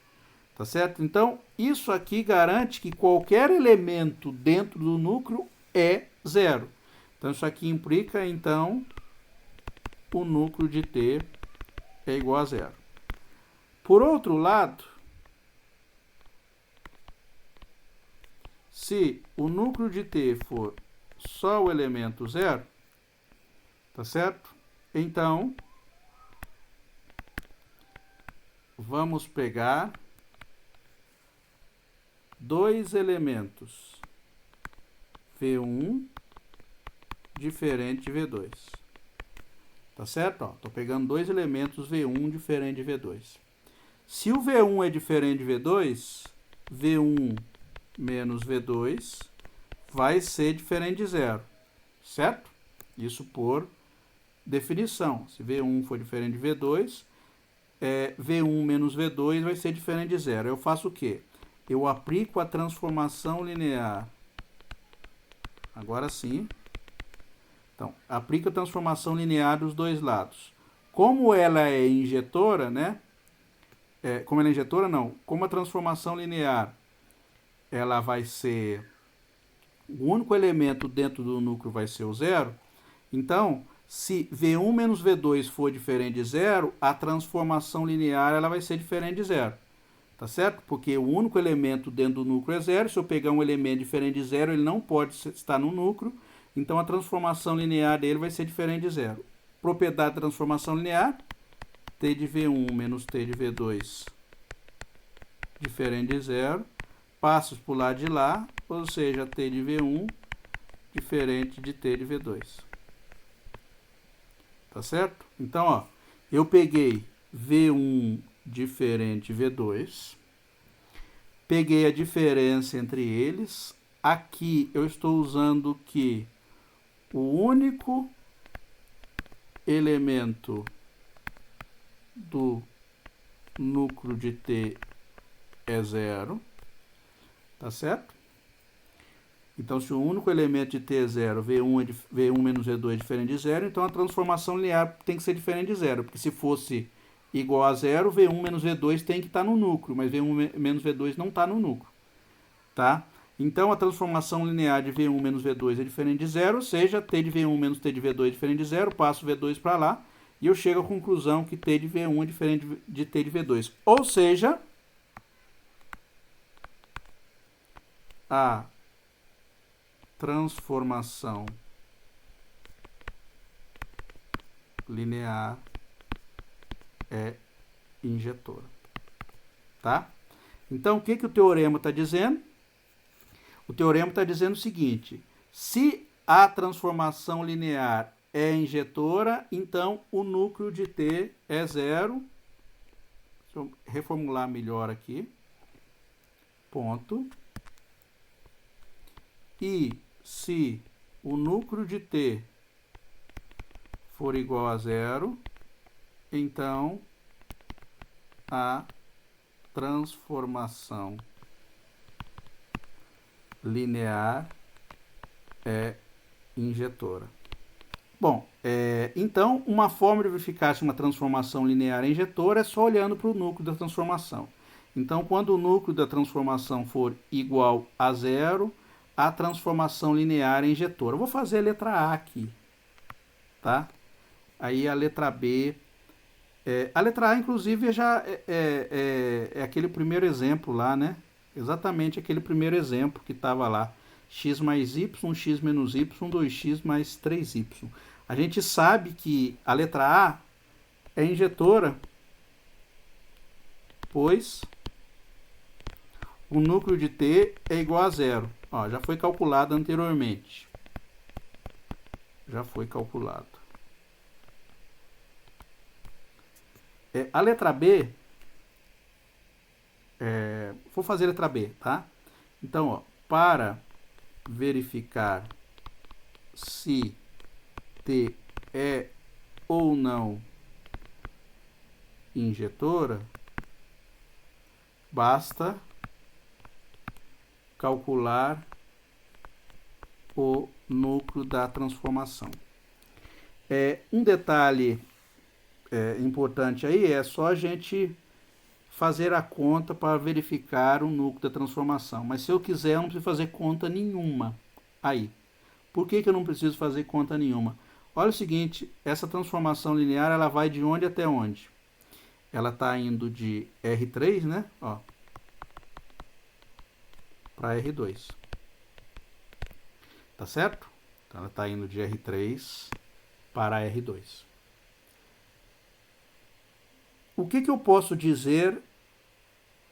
Tá certo? Então, isso aqui garante que qualquer elemento dentro do núcleo é zero. Então, isso aqui implica, então, o núcleo de T é igual a zero. Por outro lado, se o núcleo de T for só o elemento zero, tá certo? Então, vamos pegar dois elementos V1 diferente de V2. Tá certo? Estou pegando dois elementos V1 diferente de V2. Se o V1 é diferente de V2, V1 menos V2 vai ser diferente de zero. Certo? Isso por definição. Se V1 for diferente de V2, V1 menos V2 vai ser diferente de zero. Eu faço o quê? Eu aplico a transformação linear. Agora sim. Então, aplico a transformação linear dos dois lados. Como ela é injetora, né? Como ela é injetora, não. Como a transformação linear, ela vai ser... O único elemento dentro do núcleo vai ser o zero. Então, se V1 menos V2 for diferente de zero, a transformação linear ela vai ser diferente de zero. Tá certo? Porque o único elemento dentro do núcleo é zero. Se eu pegar um elemento diferente de zero, ele não pode estar no núcleo. Então, a transformação linear dele vai ser diferente de zero. Propriedade da transformação linear, T de V1 menos T de V2 diferente de zero. Passos para o lado de lá, ou seja, T de V1 diferente de T de V2. Tá certo? Então, ó, eu peguei V1 diferente V2. Peguei a diferença entre eles. Aqui eu estou usando que o único elemento do núcleo de T é 0, tá certo? Então, se o único elemento de T é 0, V1 menos V2 é diferente de 0, então a transformação linear tem que ser diferente de 0, porque se fosse igual a 0, V1 menos V2 tem que estar no núcleo, mas V1 menos V2 não está no núcleo, tá? Então, a transformação linear de V1 menos V2 é diferente de 0, ou seja, T de V1 menos T de V2 é diferente de 0, passo V2 para lá, e eu chego à conclusão que T de V1 é diferente de T de V2. Ou seja, a transformação linear é injetora, tá? Então, o que o teorema está dizendo? O teorema está dizendo o seguinte: se a transformação linear é injetora, então o núcleo de T é 0. Deixa eu reformular melhor aqui. Ponto. E se o núcleo de T for igual a 0, então a transformação linear é injetora. Bom, então uma forma de verificar se uma transformação linear é injetora é só olhando para o núcleo da transformação. Então, quando o núcleo da transformação for igual a 0, a transformação linear é injetora. Eu vou fazer a letra A aqui, tá? Aí a letra B. A letra A, inclusive, já é aquele primeiro exemplo lá, né? Exatamente aquele primeiro exemplo que estava lá. X mais y, x menos y, 2x mais 3y. A gente sabe que a letra A é injetora, pois o núcleo de T é igual a 0. Ó, já foi calculado anteriormente. Já foi calculado. A letra B, vou fazer a letra B, tá? Então, ó, para verificar se T é ou não injetora, basta calcular o núcleo da transformação. Um detalhe importante aí é só a gente fazer a conta para verificar o núcleo da transformação. Mas se eu quiser, eu não preciso fazer conta nenhuma aí. Por que eu não preciso fazer conta nenhuma? Olha o seguinte, essa transformação linear, ela vai de onde até onde? Ela está indo de R3, né? Ó, para R2. Tá certo? Então, ela está indo de R3 para R2. O que eu posso dizer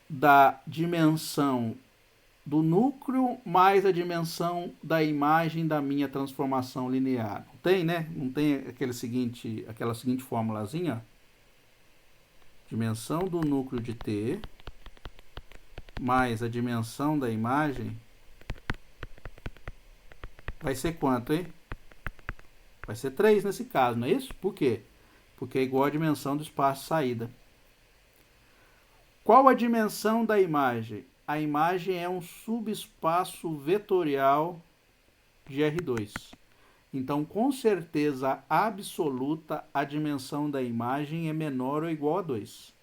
da dimensão do núcleo mais a dimensão da imagem da minha transformação linear? Não tem, né? Não tem aquela seguinte formulazinha? Dimensão do núcleo de T mais a dimensão da imagem vai ser quanto, hein? Vai ser 3 nesse caso, não é isso? Por quê? Porque é igual à dimensão do espaço de saída. Qual a dimensão da imagem? A imagem é um subespaço vetorial de R2. Então, com certeza absoluta, a dimensão da imagem é menor ou igual a 2.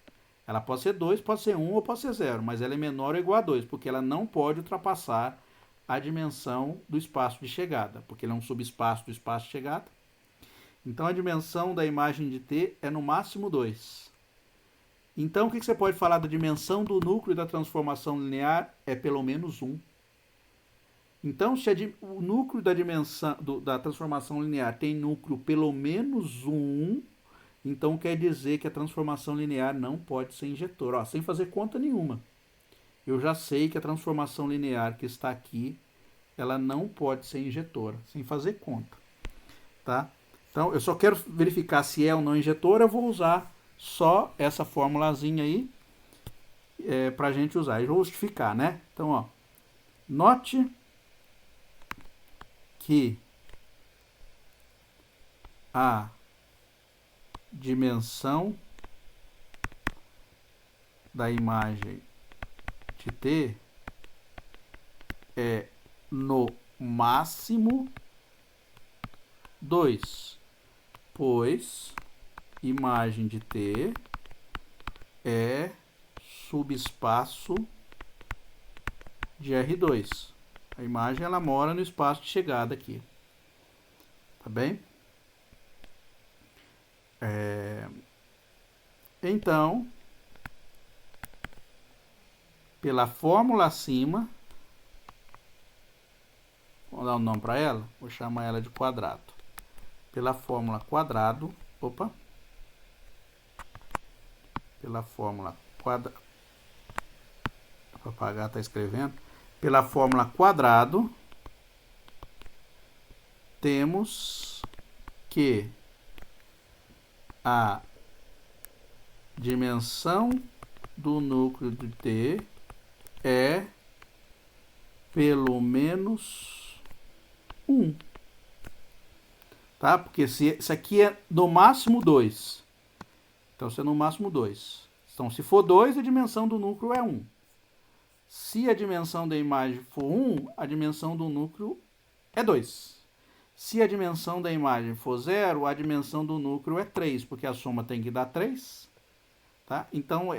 Ela pode ser 2, pode ser 1 ou pode ser 0, mas ela é menor ou igual a 2, porque ela não pode ultrapassar a dimensão do espaço de chegada, porque ele é um subespaço do espaço de chegada. Então, a dimensão da imagem de T é no máximo 2. Então, o que você pode falar da dimensão do núcleo da transformação linear? É pelo menos 1. Então, se o núcleo da dimensão da transformação linear tem núcleo pelo menos 1, então quer dizer que a transformação linear não pode ser injetora. Ó, sem fazer conta nenhuma. Eu já sei que a transformação linear que está aqui, ela não pode ser injetora, sem fazer conta. Tá? Então, eu só quero verificar se é ou não injetora, eu vou usar Só essa formulazinha aí para a gente usar e justificar, né? Então, ó, note que a dimensão da imagem de T é no máximo 2, pois imagem de T é subespaço de R2. A imagem ela mora no espaço de chegada aqui. Tá bem? Então, pela fórmula acima, vamos dar um nome para ela? Vou chamar ela de quadrado. Pela fórmula quadrado, pela fórmula quadrado, o papagaio está escrevendo, pela fórmula quadrado, temos que a dimensão do núcleo de T é pelo menos 1. Tá? Porque se aqui é no máximo 2. Então, se é no máximo 2. Então, se for 2, a dimensão do núcleo é 1. Se a dimensão da imagem for 1, a dimensão do núcleo é 2. Se a dimensão da imagem for 0, a dimensão do núcleo é 3, porque a soma tem que dar 3. Tá? Então,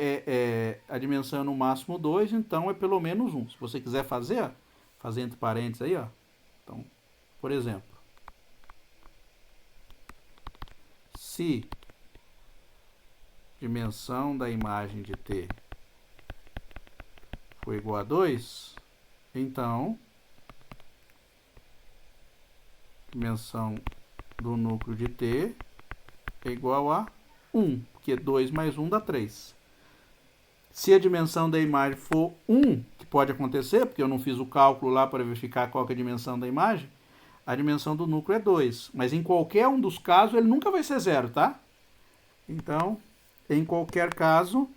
a dimensão é no máximo 2, então é pelo menos 1. Se você quiser fazer, ó, fazer entre parênteses aí, ó. Então, por exemplo, se dimensão da imagem de T for igual a 2, então dimensão do núcleo de T é igual a 1, porque 2 mais 1 dá 3. Se a dimensão da imagem for 1, que pode acontecer, porque eu não fiz o cálculo lá para verificar qual que é a dimensão da imagem, a dimensão do núcleo é 2. Mas em qualquer um dos casos, ele nunca vai ser 0, tá? Então, em qualquer caso,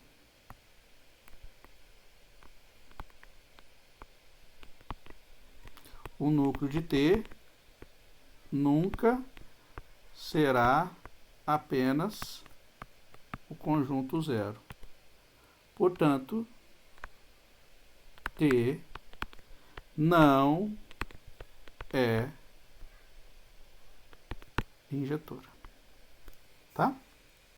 o núcleo de T nunca será apenas o conjunto 0. Portanto, T não é injetora. Tá?